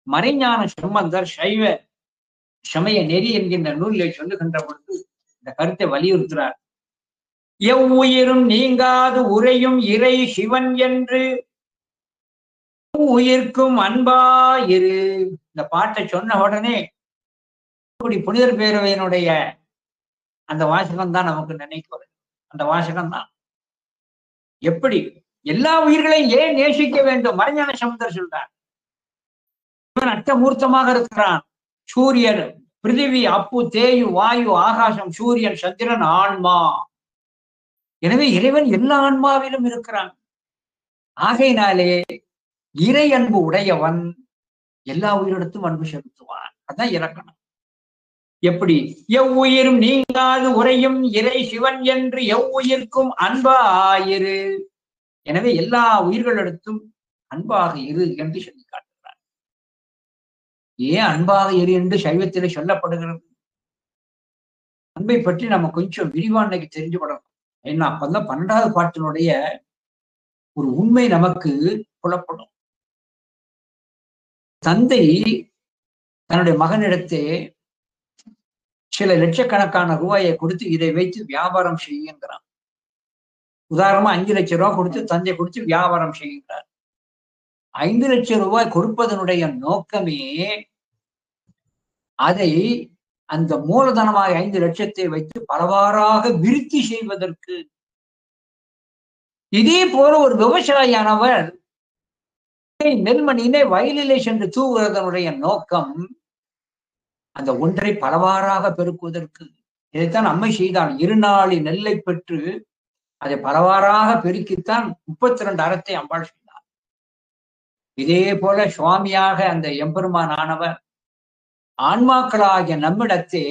மறைஞான சம்பந்தர் சைவ சமய நெறி என்கின்ற நூலிலே சொல்லுகின்ற பொழுது இந்த கருத்தை வலியுறுத்துகிறார். எவ்வுயிரும் நீங்காது உரையும் இறை சிவன் என்று உயிர்க்கும் அன்பா இரு. இந்த பாட்டை சொன்ன உடனே புனிதர் பேரவையினுடைய அந்த வாசகம் தான் நமக்கு நினைக்கிறது. அந்த வாசகம் தான் எப்படி எல்லா உயிர்களையும் ஏன் நேசிக்க வேண்டும். மறைஞான சம்பந்தர் சொல்றார், இவன் அட்டமூர்த்தமாக இருக்கிறான். சூரியன், பிருத்திவி, அப்பு, தேயு, வாயு, ஆகாசம், சூரியன், சந்திரன், ஆன்மா. எனவே இறைவன் எல்லா ஆன்மாவிலும் இருக்கிறான். ஆகையினாலே இறை அன்பு உடையவன் எல்லா உயிரிடத்தும் அன்பு செலுத்துவான். அதான் இலக்கணம். எப்படி எவ்வுயிரும் நீங்காது உரையும் இறை சிவன் என்று எவ்வுயிர்க்கும் அன்பா ஆயிரு. எனவே எல்லா உயிர்களிடத்தும் அன்பாக இரு என்று சொல்லி காட்டுகிறார். ஏன் அன்பாக இரு என்று சைவத்திலே சொல்லப்படுகிறது? அன்பை பற்றி நம்ம கொஞ்சம் விரிவாண்மைக்கு தெரிஞ்சுபடணும். ஏன்னா அப்பதான் 12வது பாட்டினுடைய ஒரு உண்மை நமக்கு புலப்படும். தந்தை தன்னுடைய மகனிடத்தே சில லட்சக்கணக்கான ரூபாயை கொடுத்து இதை வைத்து வியாபாரம் செய்யுங்கிறான். உதாரணமா 5 லட்சம் ரூபாய் கொடுத்து தந்தை கொடுத்து வியாபாரம் செய்கின்றார். 5 லட்சம் ரூபாய் கொடுப்பதனுடைய நோக்கமே அதை அந்த மூலதனமாக 5 லட்சத்தை வைத்து பலவாறாக விருத்தி செய்வதற்கு. இதே போல ஒரு விவசாயியானவர் நெல்மணியினை வயலிலே சென்று தூவுவதனுடைய நோக்கம் அந்த ஒன்றை பலவாறாக பெருக்குவதற்கு. இதைத்தான் அம்மை செய்தால் 2 நாளி நெல்லை பெற்று அதை பலவாறாக பெருக்கித்தான் 32 அறத்தை அம்பாள் செய்தார். இதே போல சுவாமியாக அந்த எம்பெருமான் ஆனவர் ஆன்மாக்களாகிய நம்மிடத்தே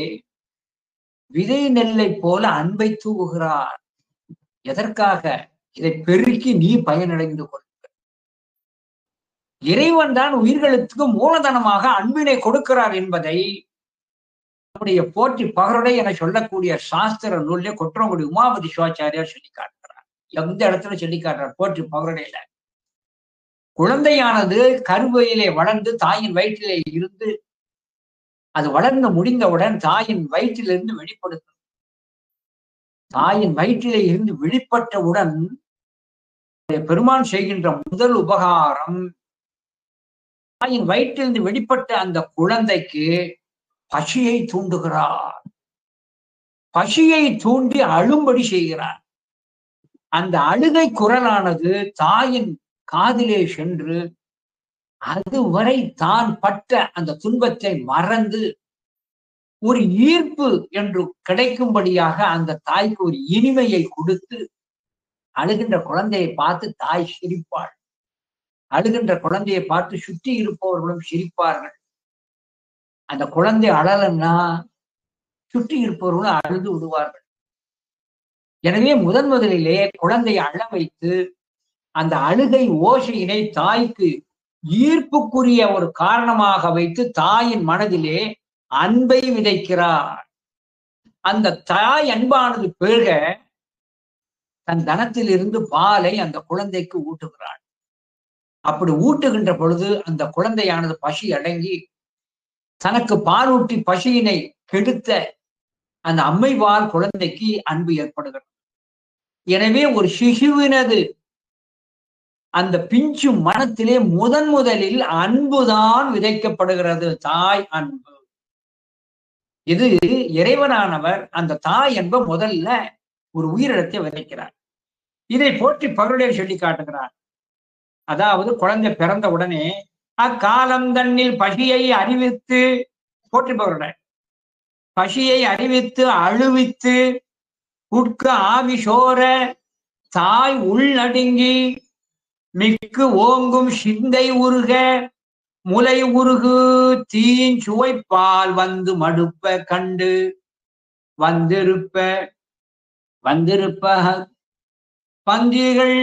விதை நெல்லை போல அன்பை தூவுகிறார். எதற்காக? இதை பெருக்கி நீ பயனடைந்து கொள். இறைவன் தான் உயிர்களுக்கு மூலதனமாக அன்பினை கொடுக்கிறார் என்பதை நம்முடைய போற்றி பகருடை என சொல்லக்கூடிய சாஸ்திர நூல்ல கொற்றங்குடி உமாபதி சிவாச்சாரியார் சொல்லி காட்டுகிறார். எந்த இடத்துல சொல்லி காட்டுறார்? போற்றி பகருடையில குழந்தையானது கருவையிலே வளர்ந்து தாயின் வயிற்றிலே இருந்து அது வளர்ந்து முடிந்தவுடன் தாயின் வயிற்றிலிருந்து வெளிப்படுத்தும். தாயின் வயிற்றிலே இருந்து வெளிப்பட்டவுடன் பெருமான் செய்கின்ற முதல் உபகாரம் தாயின் வயிற்றிலிருந்து வெளிப்பட்ட அந்த குழந்தைக்கு பசியை தூண்டுகிறார். பசியை தூண்டி அழும்படி செய்கிறார். அந்த அழுகை குரலானது தாயின் காதிலே சென்று அதுவரை தான் பட்ட அந்த துன்பத்தை மறந்து ஒரு ஈர்ப்பு என்று கிடைக்கும்படியாக அந்த தாய்க்கு ஒரு இனிமையை கொடுத்து அழுகின்ற குழந்தையை பார்த்து தாய் சிரிப்பாள். அழுகின்ற குழந்தையை பார்த்து சுற்றி இருப்பவர்களும் சிரிப்பார்கள். அந்த குழந்தை அழலன்னா சுற்றி இருப்பவர்களும் அழுது விடுவார்கள். எனவே முதலிலே குழந்தையை அழ வைத்து அந்த அழுகை ஓசையினை தாய்க்கு ஈர்ப்புக்குரிய ஒரு காரணமாக வைத்து தாயின் மனதிலே அன்பை விதைக்கிறார். அந்த தாய் அன்பானது பெருக தன் தனத்தில் இருந்து பாலை அந்த குழந்தைக்கு ஊட்டுகிறாள். அப்படி ஊட்டுகின்ற பொழுது அந்த குழந்தையானது பசி அடங்கி தனக்கு பால் ஊட்டி பசியினை கெடுத்த அந்த அம்மைவால் குழந்தைக்கு அன்பு ஏற்படுகிறது. எனவே ஒரு சிசுவினது அந்த பிஞ்சு மனத்திலே முதலில் அன்புதான் விதைக்கப்படுகிறது. தாய் அன்பு. இது இறைவனானவர் அந்த தாய் அன்பை முதல்ல ஒரு உயிரிழத்தை விதைக்கிறார். இதை போற்றி பகருடையர் சொல்லி காட்டுகிறார். அதாவது குழந்தை பிறந்த உடனே அக்காலம் தன்னில் பசியை அறிவித்து போற்றி பகருடையர் பசியை அறிவித்து அழுவித்து உட்க ஆவி சோர தாய் உள்நடுங்கி மிக்கு ஓங்கும் சிந்தை உருக முலை உருகு தீஞ்சுவைப்பால் வந்து மடுப்ப கண்டு வந்திருப்ப பந்திகள்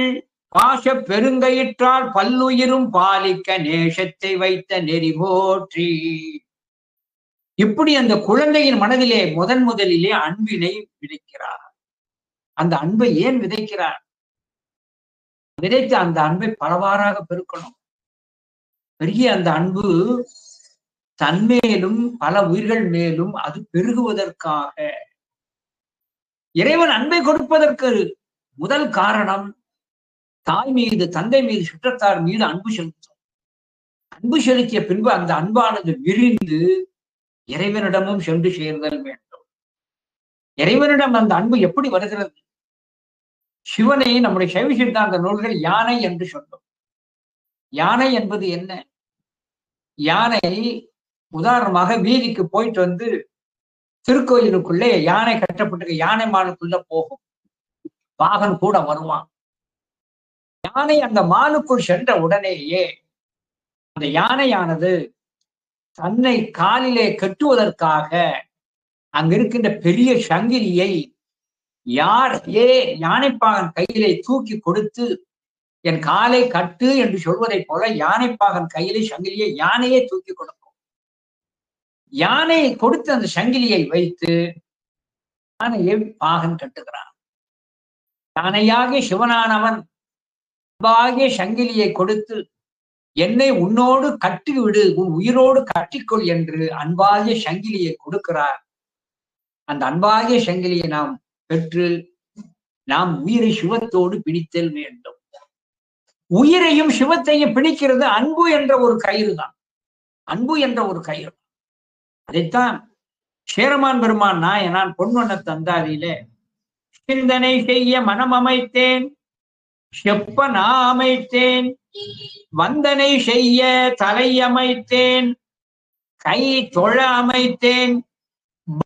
பாச பெருங்கயிற்றால் பல்லுயிரும் பாலிக்க நேசத்தை வைத்த நெறி போற்றி. இப்படி அந்த குழந்தையின் மனதிலே முதலிலே அன்பினை விதைக்கிறார். அந்த அன்பை ஏன் விதைக்கிறார்? விதைத்து அந்த அன்பை பலவாறாக பெருக்கணும். பெரிய அந்த அன்பு தன்மேலும் பல உயிர்கள் மேலும் அது பெருகுவதற்காக. இறைவன் அன்பை கொடுப்பதற்கு முதல் காரணம் தாய் மீது, தந்தை மீது, சுற்றத்தார் மீது அன்பு செலுத்தும். அன்பு செலுத்திய பின்பு அந்த அன்பானது விரிந்து இறைவனிடமும் சென்று சேர்தல் வேண்டும். இறைவனிடம் அந்த அன்பு எப்படி வருகிறது? சிவனை நம்முடைய சைவ சித்தாந்த நூல்கள் யானை என்று சொன்னோம். யானை என்பது என்ன? யானை உதாரணமாக வீதிக்கு போயிட்டு வந்து திருக்கோயிலுக்குள்ளே யானை கட்டப்பட்டிருக்க யானை மானுக்குள்ள போகும். பாகன் கூட வருவான். யானை அந்த மானுக்குள் சென்ற உடனேயே அந்த யானையானது தன்னை காலிலே கட்டுவதற்காக அங்கிருக்கின்ற பெரிய சங்கிலியை யானைப்பாகன் கையிலே தூக்கி கொடுத்து என் காலை கட்டு என்று சொல்வதை போல யானைப்பாகன் கையிலே சங்கிலியை யானையே தூக்கி கொடுக்கும். யானை கொடுத்து அந்த சங்கிலியை வைத்து யானையை பாகன் கட்டுகிறான். யானையாகிய சிவனானவன் அன்பாகிய சங்கிலியை கொடுத்து என்னை உன்னோடு கட்டிவிடு, உன் உயிரோடு கட்டிக்கொள் என்று அன்பாகிய சங்கிலியை கொடுக்கிறார். அந்த அன்பாகிய சங்கிலியை நாம் பெற்று நாம் உயிரை சிவத்தோடு பிடித்தல் வேண்டும். உயிரையும் சிவத்தையும் பிடிக்கிறது அன்பு என்ற ஒரு கயிறு தான். அன்பு என்ற ஒரு கயிறு. அதைத்தான் சேரமான் பெருமான் நான் பொன்வண்ண தந்தாரியிலே சிந்தனை செய்ய மனம் அமைத்தேன், செப்ப நான் அமைத்தேன், வந்தனை செய்ய தலை அமைத்தேன், கை தொழ அமைத்தேன்,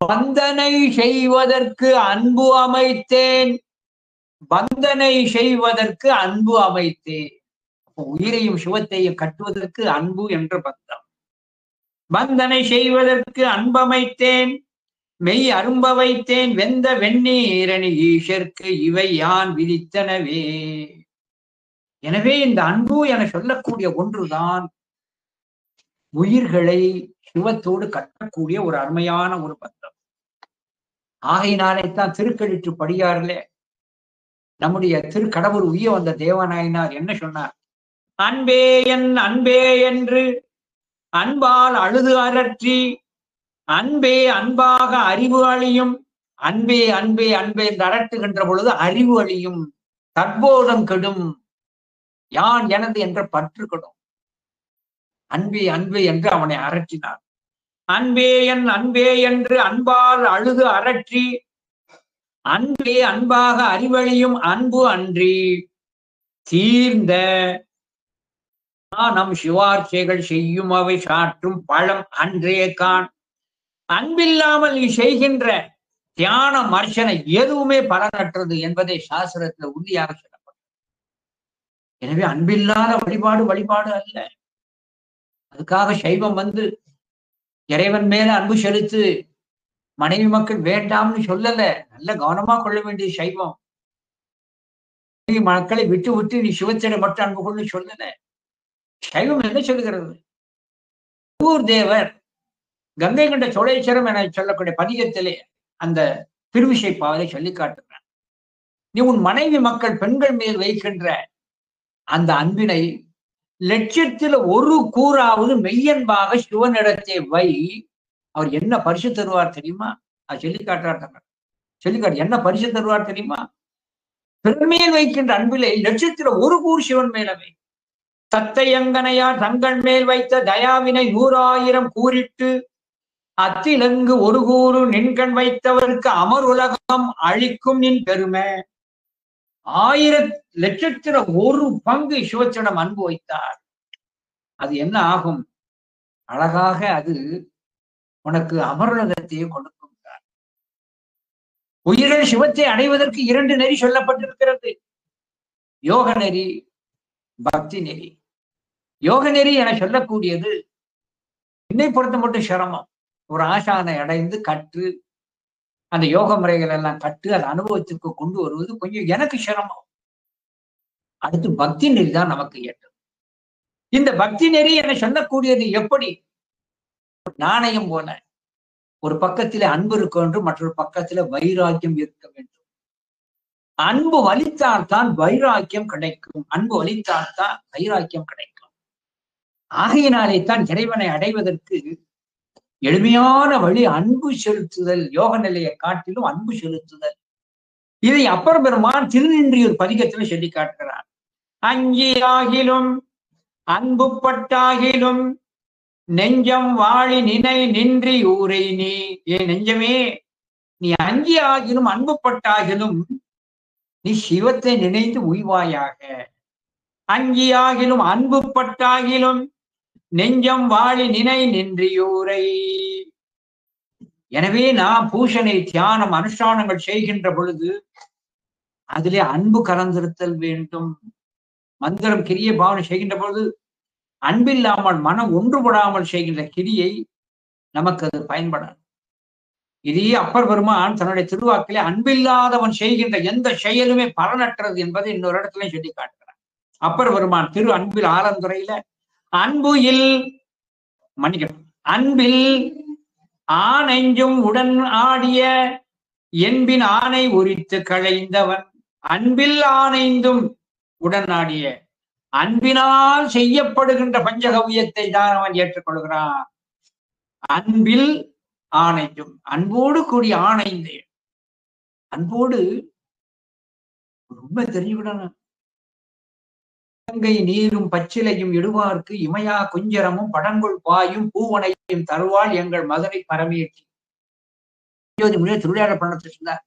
வந்தனை செய்வதற்கு அன்பு அமைத்தேன், வந்தனை செய்வதற்கு அன்பு அமைத்தேன். உயிரையும் சிவத்தையும் கட்டுவதற்கு அன்பு என்ற பந்தம். வந்தனை செய்வதற்கு அன்பமைத்தேன், மெய் அரும்ப வைத்தேன், வெந்த வெந்நீரணி ஈஷற்கு இவை யான் விதித்தனவே. எனவே இந்த அன்பு என சொல்லக்கூடிய ஒன்றுதான் உயிர்களை சிவத்தோடு கட்டக்கூடிய ஒரு அருமையான ஒரு பந்தம். ஆகையினாலேத்தான் திருக்கழிற்று படியாரிலே நம்முடைய திருக்கடவுள் உய்ய வந்த தேவநாயனார் என்ன சொன்னார்? அன்பே என் அன்பே என்று அன்பால் அழுது அரற்றி, அன்பே அன்பாக அறிவு அழியும், அன்பே அன்பே அன்பே என்று அரட்டுகின்ற பொழுது அறிவு அழியும், தற்போதம் கெடும், யான் எனது என்ற பற்று கெடும். அன்பே அன்பே என்று அவனை அரற்றினார். அன்பே என் அன்பே என்று அன்பால் அழுது அரற்றி, அன்பே அன்பாக அறிவழியும், அன்பு அன்றி தீர்ந்த நம் சிவார்ச்சைகள் செய்யும் அவை சாற்றும் பழம் அன்றே கான். அன்பில்லாமல் நீ செய்கின்ற தியானம் அர்ச்சனை எதுவுமே பலனற்றது என்பதை சாஸ்திரத்துல உறுதியாக சொல்லப்படும். எனவே அன்பில்லாத வழிபாடு அல்ல. அதுக்காக சைவம் வந்து இறைவன் மேல அன்பு செலுத்து, மனைவி மக்கள் வேண்டாம்னு சொல்லல. நல்ல கவனமா கொள்ள வேண்டிய சைவம். மக்களை விட்டு விட்டு நீ சிவத்தினை மட்டும் அன்பு கொண்டு சொல்லல. சைவம் என்ன சொல்லுகிறது? தேவர் கங்கை கண்ட சோழேஸ்வரம் என சொல்லக்கூடிய பதிகத்திலே அந்த திருவிசைப்பாவை சொல்லி காட்டுகிறான். நீ உன் மனைவி மக்கள் பெண்கள் மேல் வைக்கின்ற அந்த அன்பினை லட்சத்துல ஒரு கூறாவது மெய்யன்பாக சிவனிடத்தை வை. அவர் என்ன பரிசு தருவார் தெரியுமா? அது சொல்லி காட்டுறார். என்ன பரிசு தருவார் தெரியுமா? பெருமேல் வைக்கின்ற அன்பிலே லட்சத்துல ஒரு கூறு சிவன் மேலவை. தத்தையங்கனையார் தங்கள் மேல் வைத்த தயாவினை 100,000 கூறிட்டு அத்திலங்கு ஒரு கூறு நின்கண் வைத்தவருக்கு அமர் உலகம் அழிக்கும் நின் பெருமை. 1000 லட்சத்துல ஒரு பங்கு சிவத்திடம் அன்பு வைத்தார். அது என்ன ஆகும்? அழகாக அது உனக்கு அமருலகத்தையே கொடுக்கும். உயிர்கள் சிவத்தை அடைவதற்கு 2 நெறி சொல்லப்பட்டிருக்கிறது. யோக நெறி, பக்தி நெறி. யோக நெறி என சொல்லக்கூடியது என்னை பொறுத்த மட்டும் சிரமம். ஒரு ஆசானை அடைந்து கற்று அந்த யோக முறைகள் எல்லாம் கற்று அதை அனுபவத்திற்கு கொண்டு வருவது கொஞ்சம் எனக்கு சிரமம். அடுத்து பக்தி நெறி தான் நமக்கு ஏற்றது. இந்த பக்தி நெறி என சொல்லக்கூடியது எப்படி? நாணயம் போல ஒரு பக்கத்திலே அன்பு இருக்க வேண்டும், மற்றொரு பக்கத்திலே வைராக்கியம் இருக்க வேண்டும். அன்பு வலித்தால்தான் வைராக்கியம் கிடைக்கும். அன்பு வலித்தால்தான் வைராக்கியம் கிடைக்கும். ஆகையினாலே தான் இறைவனை அடைவதற்கு எளிமையான வழி அன்பு செலுத்துதல். யோக நிலையை காட்டிலும் அன்பு செலுத்துதல். இதை அப்பர் பெருமான் திருநின்றியூர் பதிகத்தில் சொல்லி காட்டுகிறார். அஞ்சி ஆகிலும் அன்பு பட்டாகிலும் நெஞ்சம் வாழி நினை நின்றி ஊரை நீ. ஏ நெஞ்சமே, நீ அஞ்சி ஆகிலும் அன்பு பட்டாகிலும் நீ சிவத்தை நினைந்து உய்வாயாக. அஞ்சி ஆகிலும் அன்பு பட்டாகிலும் நெஞ்சம் வாழி நினை நின்றியூரை. எனவே நாம் பூஷணை தியானம் அனுஷ்டானங்கள் செய்கின்ற பொழுது அதிலே அன்பு கலந்திருத்தல் வேண்டும். மந்திரம் கிரிய பாவனை செய்கின்ற பொழுது அன்பில்லாமல் மனம் ஒன்றுபடாமல் செய்கின்ற கிரியை நமக்கு அது பயன்படாது. இதையே அப்பர் பெருமான் தன்னுடைய திருவாக்கிலே அன்பில்லாதவன் செய்கின்ற எந்த செயலுமே பலனற்றது என்பதை இன்னொரு இடத்துல சொல்லி காட்டுகிறார். அப்பர் பெருமான் திரு அன்பில் ஆலந்துறையில அன்பு இல் மன்னிக்கணும் அன்பில் ஆனெஞ்சும் உடன் ஆடிய என்பின் ஆணை உரித்து களைந்தவன். அன்பில் ஆனைந்தும் உடன் ஆடிய அன்பினால் செய்யப்படுகின்ற பஞ்சகவியத்தை தான் அவன் ஏற்றுக்கொள்கிறான். அன்பில் ஆணைந்தும், அன்போடு கூடிய ஆணைந்து. அன்போடு ரொம்ப தெரிஞ்சுவிடணும். கங்கை நீரும் பச்சிலையும் இடுவார்க்கு இமையா குஞ்சரமும் படங்குள் பாயும் பூவனையும் தருவாள் எங்கள் மதுரை பரமேற்றி. திருவிளையாடல் பண்ணத்தை சொன்னார்.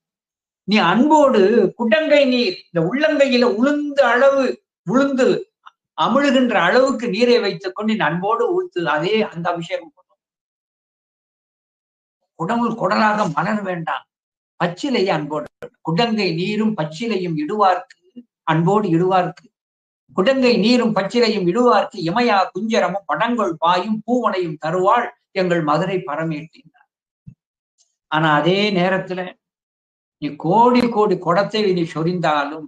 நீ அன்போடு குடங்கை நீர், இந்த உள்ளங்கையில உளுந்து அமிழுகின்ற அளவுக்கு நீரை வைத்துக் கொண்டு நீ அன்போடு ஊத்து. அதே அந்த அபிஷேகம் உடம்புள் குடலாக மலர் வேண்டாம். பச்சிலையை அன்போடு, குடங்கை நீரும் பச்சிலையும் இடுவார்க்கு, அன்போடு இடுவார்க்கு, குடங்கை நீரும் பச்சிலையும் இடுவார்க்கு இமையா குஞ்சரமும் படங்கள் பாயும் பூவனையும் தருவாள் எங்கள் மதுரை பரமேற்றினார். ஆனா அதே நேரத்துல நீ கோடி கோடி குடத்தை நீ சொரிந்தாலும்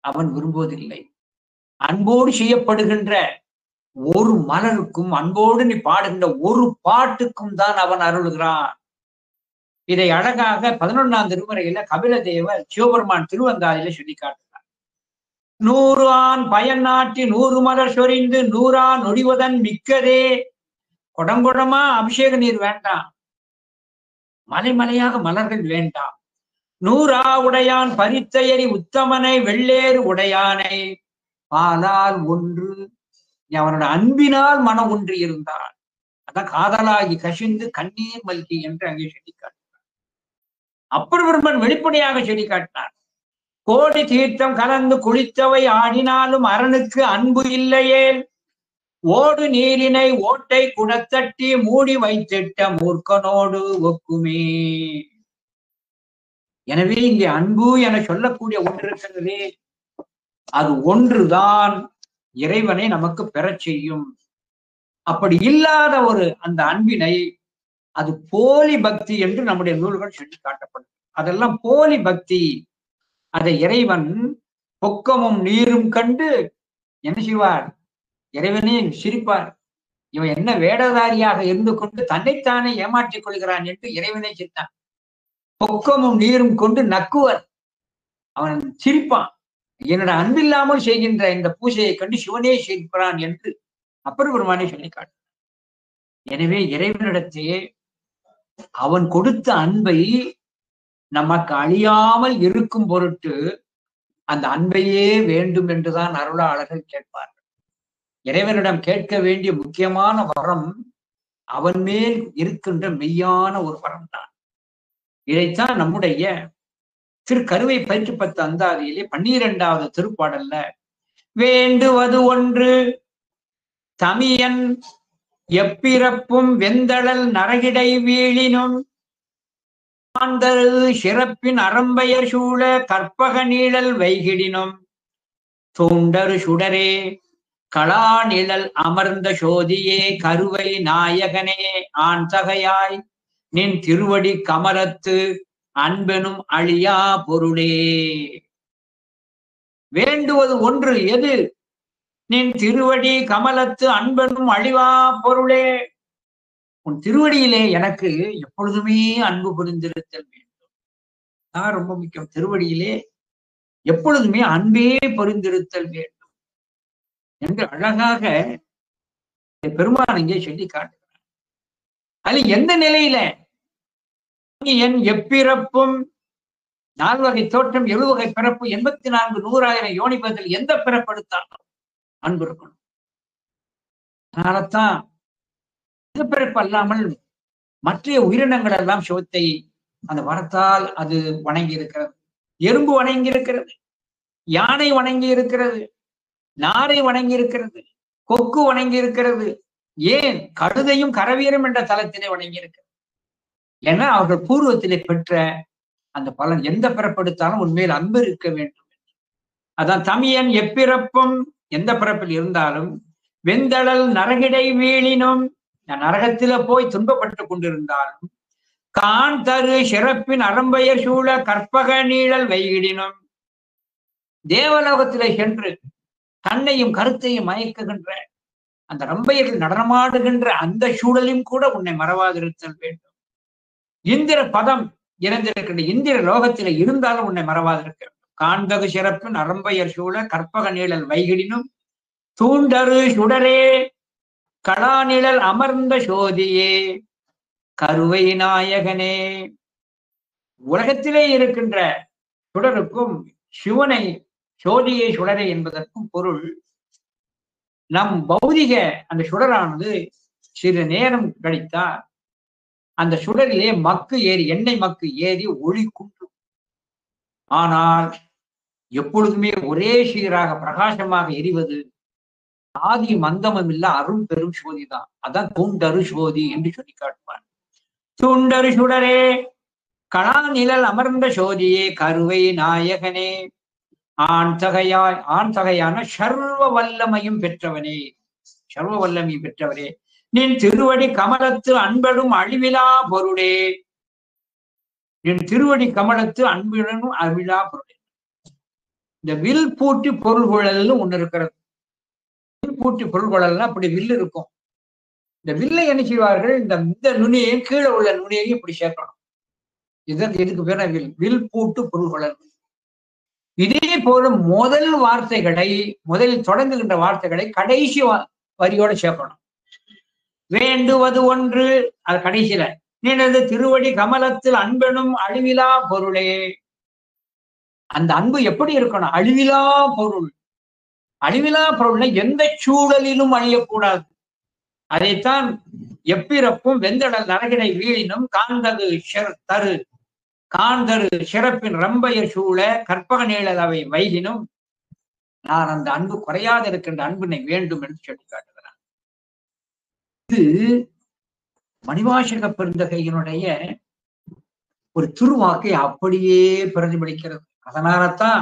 அவன் விரும்புவதில்லை. அன்போடு செய்யப்படுகின்ற ஒரு மலருக்கும், அன்போடு நீ பாடுகின்ற ஒரு பாட்டுக்கும் தான் அவன் அருளுகிறான். இதை அழகாக 11ஆம் திருமுறையில கபிலதேவர் சிவபெருமான் திருவந்தாதியில சொல்லி காட்டுகிறார். 100 ஆண் பயன் நாட்டி 100 மலர் சொரிந்து 100 நொடிவதன் மிக்கதே. குடங்குடமா அபிஷேக நீர் வேண்டாம், மலைமலையாக மலர்கள் வேண்டாம். 100 உடையான் பரித்தையறி உத்தமனை வெள்ளேறு உடையானை பாலால் ஒன்று. அவனோட அன்பினால் மனம் ஒன்று இருந்தான். அதான் காதலாகி கசிந்து கண்ணீர் மல்கி என்று அங்கே சொல்லி காட்டினார். அப்பர் பெருமான் வெளிப்படையாக சொல்லி காட்டினார். கோடி தீர்த்தம் கலந்து குளித்தவை ஆடினாலும் அரணுக்கு அன்பு இல்லையே. ஓடு நீரினை ஓட்டை குடத்தட்டி மூடி வைத்திட்ட மூர்க்கனோடு ஒக்குமே. எனவே இங்கே அன்பு என சொல்லக்கூடிய ஒன்று இருக்கிறதே, அது ஒன்றுதான் இறைவனை நமக்கு பெறச் செய்யும். அப்படி இல்லாத ஒரு அந்த அன்பினை அது போலி பக்தி என்று நம்முடைய நூல்கள் சொல்லி காட்டப்படும். அதெல்லாம் போலி பக்தி. அதை இறைவன் பொக்கமும் நீரும் கண்டு என்ன செய்வார்? இறைவனே சிரிப்பார். இவன் என்ன வேடதாரியாக இருந்து கொண்டு தன்னைத்தானே ஏமாற்றிக் கொள்கிறான் என்று இறைவனே சிரித்தான். பொக்கமும் நீரும் கொண்டு நக்குவர், அவன் சிரிப்பான். என்னோட அன்பில்லாமல் செய்கின்ற இந்த பூஜையை கண்டு சிவனே சிரிப்பான் என்று அப்பர் பெருமானே சொல்லி காட்டு. எனவே இறைவனிடத்தையே அவன் கொடுத்த அன்பை நமக்கு அழியாமல் இருக்கும் பொருட்டு அந்த அன்பையே வேண்டும் என்றுதான் அருளாளர்கள் கேட்பார்கள். இறைவனிடம் கேட்க வேண்டிய முக்கியமான வரம் அவன் மேல் இருக்கின்ற மெய்யான ஒரு வரம் தான். இதைத்தான் நம்முடைய திருக்கருவை 10 அந்தாதியிலே 12வது திருப்பாடல்ல வேண்டுவது ஒன்று தமியன் எப்பிறப்பும் வெந்தழல் நரகிடை வீழினும் சிறப்பின் அறம்பெயர் சூழ கற்பக நீழல் வைகிடினும் தூண்டரு சுடரே கலாநிழல் அமர்ந்த சோதியே கருவை நாயகனே ஆண் தகையாய் நின் திருவடி கமலத்து அன்பெனும் அழியா பொருளே. வேண்டுவது ஒன்று, எது? நின் திருவடி கமலத்து அன்பெனும் அழிவா பொருளே. உன் திருவடியிலே எனக்கு எப்பொழுதுமே அன்பு புரிந்திருத்தல் வேண்டும். நான் ரொம்ப முக்கியம். திருவடியிலே எப்பொழுதுமே அன்பே புரிந்திருத்தல் வேண்டும் என்று அழகாக பெருமான் இங்கே சொல்லி காட்டுகிறார். அது எந்த நிலையில? என் எப்பிறப்பும் 4 வகை தோற்றம், 7 வகை பிறப்பு, 84 100,000 யோனிபத்தில் எந்த பிறப்பு எடுத்தாலும் அன்பு இருக்கணும். அதனால்தான் இந்த பிறப்பு அல்லாமல் மற்ற உயிரினங்கள் எல்லாம் சிவத்தை அந்த வரத்தால் அது வணங்கி இருக்கிறது. எறும்பு வணங்கி இருக்கிறது, யானை வணங்கி இருக்கிறது, நாரை வணங்கி இருக்கிறது, கொக்கு வணங்கி இருக்கிறது. ஏன்? கழுதையும் கரவீரம் என்ற தலத்திலே வணங்கி இருக்கிறது. ஏன்னா அவர்கள் பூர்வத்திலே பெற்ற அந்த பலன். எந்த பிறப்பெடுத்தாலும் உண்மையில் அன்பு இருக்க வேண்டும். அதான் தமியன் எப்பிறப்பும், எந்த பிறப்பில் இருந்தாலும் வெந்தழல் நரகிடை வீழினும், நரகத்தில போய் துன்பப்பட்டு கொண்டிருந்தாலும் கான் தரு சிறப்பின் அறம்பெயர் சூழ கற்பக நீழல் வைகிடினும், தேவலோகத்திலே சென்று தன்னையும் கருத்தையும் மயக்குகின்ற அந்த ரம்பையர்கள் நடனமாடுகின்ற அந்த சூழலையும் கூட உன்னை மறவாதிருத்தல் வேண்டும். இந்திர பதம் இறந்திருக்கின்ற இந்திர லோகத்திலே இருந்தாலும் உன்னை மறவாதிருக்க வேண்டும். காண்தகு சிறப்பின் அறம்பெயர் சூழ கற்பக நீழல் வைகிடினும் தூண்டரு சுடரே கலாநிழல் அமர்ந்த சோதியே கருவை நாயகனே. உலகத்திலே இருக்கின்ற சுடருக்கும் சிவனை சோதியை சுடரே என்பதற்கும் பொருள், நம் பௌதிக அந்த சுடரானது சிறு நேரம் கழித்தால் அந்த சுடரிலே மக்கு ஏறி, எண்ணெய் மக்கு ஏறி ஒளி குன்றும். ஆனால் எப்பொழுதுமே ஒரே சீராக பிரகாசமாக எரிவது ஆதி மந்தமும் இல்ல அருள் பெரும் சோதிதான். அதான் தூண்டரு சோதி என்று சொல்லி காட்டுவார். தூண்டரு சுடரே கலாநிழல் அமர்ந்த சோதியே கருவை நாயகனே ஆண் தகையாய். ஆண் தகையான சர்வ வல்லமையும் பெற்றவனே, சர்வ வல்லமையும் பெற்றவரே நின் திருவடி கமலத்து அன்படும் அழிவிலா பொருளே. நின் திருவடி கமலத்து அன்புடனும் அழிவிலா பொருளே. இந்த வில் பூட்டி பொருள் குழல்னு ஒண்ணு இருக்கிறது. வில் பூட்டி பொருள் குழல்னா அப்படி வில் இருக்கும். இந்த வில்லை என்ன செய்வார்கள்? இந்த நுனியையும் கீழே உள்ள நுனியையும் இப்படி சேர்க்கணும். இதுக்கு பேர வில், வில் பூட்டு பொருள் குழல். இதே போல முதல் வார்த்தைகளை, முதலில் தொடங்குகின்ற வார்த்தைகளை கடைசி வரியோட சேர்க்கணும். வேண்டுவது ஒன்று, அது கடைசியில நினது திருவடி கமலத்தில் அன்பெனும் அழிவிலா பொருளே. அந்த அன்பு எப்படி இருக்கணும்? அழிவிலா பொருள். அழிவிலா பொருள்னா எந்த சூழலிலும் அழியக்கூடாது. அதைத்தான் எப்பிறப்பும் வெந்தடல் நரகிடை வீழினும் காந்தது தரு காந்தரு சிறப்பின் ரம்பைய சூழ கற்பக நீழல் அவை வைகினும், நான் அந்த அன்பு குறையாது இருக்கின்ற அன்பினை வேண்டும் என்று சொல்லி காட்டுகிறான். இது மணிவாசக பெருந்தகையினுடைய ஒரு திருவாக்கை அப்படியே பிரதிபலிக்கிறது. அதனாலதான்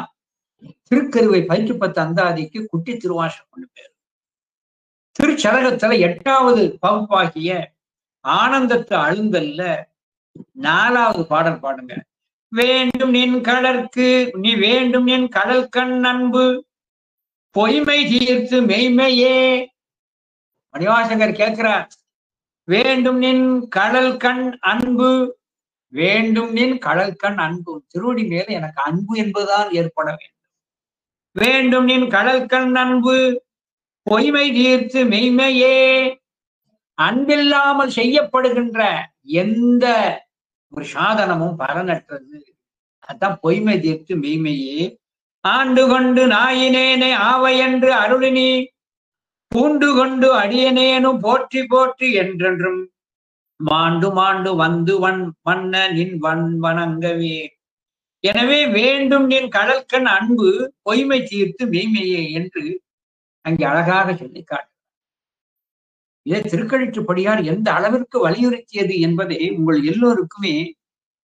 திருக்கருவை 10 அந்தாதிக்கு குட்டி திருவாசகம் பேர். திருச்சரகத்துல 8வது பகுப்பாகிய ஆனந்தத்து அழுந்தல்ல 4வது பாடல் பாடுங்க. வேண்டும் நின் கடற்கு நீ வேண்டும் என் கடல் கண் அன்பு பொய்மை தீர்த்து மெய்மையே. மணிவாசகர் கேட்கிறார், வேண்டும் நின் கடல் கண் அன்பு, வேண்டும் நின் கடல் கண் அன்பு. திருவடி மேல எனக்கு அன்பு என்பதுதான் ஏற்பட வேண்டும். வேண்டும் நின் கடல் கண் அன்பு பொய்மை தீர்த்து மெய்மையே. அன்பில்லாமல் செய்யப்படுகின்ற எந்த ஒரு சாதனமும் பலனற்றது. அதான் பொய்மை தீர்த்து மெய்மையே. ஆண்டு கொண்டு நாயினேனை ஆவை என்று அருளினி பூண்டு கொண்டு அடியனேனும் போற்றி போற்றி என்றென்றும் மாண்டு மாண்டு வந்து வண்ண நின் வணங்கவே. எனவே வேண்டும் நின் கடல்கண் அன்பு பொய்மை தீர்த்து மெய்மையே என்று அங்கே அழகாக சொல்லி காட்டு. இதை திருக்கழிற்றுப்படியார் எந்த அளவிற்கு வலியுறுத்தியது என்பதை உங்கள் எல்லோருக்குமே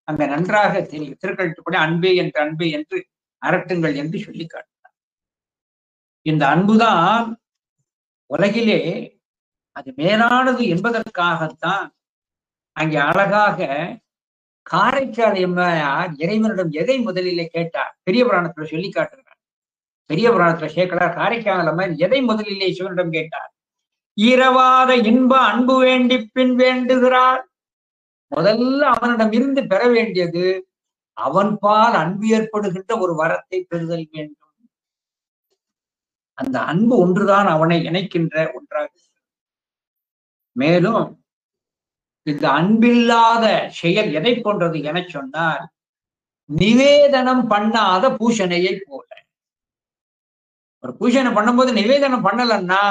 அங்க நன்றாக தெரியும். திருக்கழிற்றுப்படி அன்பே என்று அரட்டுங்கள் என்று சொல்லி காட்டினார். இந்த அன்புதான் உலகிலே அது மேலானது என்பதற்காகத்தான் அங்கே அழகாக காரைக்கால் எம்மையார் இறைவனிடம் எதை முதலிலே கேட்டார்? பெரிய புராணத்துல சொல்லி காட்டுகிறார். பெரிய புராணத்துல சேர்க்கிறார், காரைக்கால் அம்மையார் எதை முதலிலே சிவனிடம் கேட்டார்? இரவாத இன்ப அன்பு வேண்டி பின் வேண்டுகிறார். முதல்ல அவனிடம் இருந்து பெற வேண்டியது அவன் பால் அன்பு ஏற்படுகின்ற ஒரு வரத்தை பெறுதல் வேண்டும். அந்த அன்பு ஒன்றுதான் அவனை இணைக்கின்ற ஒன்றாக. மேலும் இந்த அன்பில்லாத செயல் எதை போன்றது என சொன்னால், நிவேதனம் பண்ணாத பூஷணையை போல. ஒரு பூஷணை பண்ணும்போது நிவேதனம் பண்ணலன்னா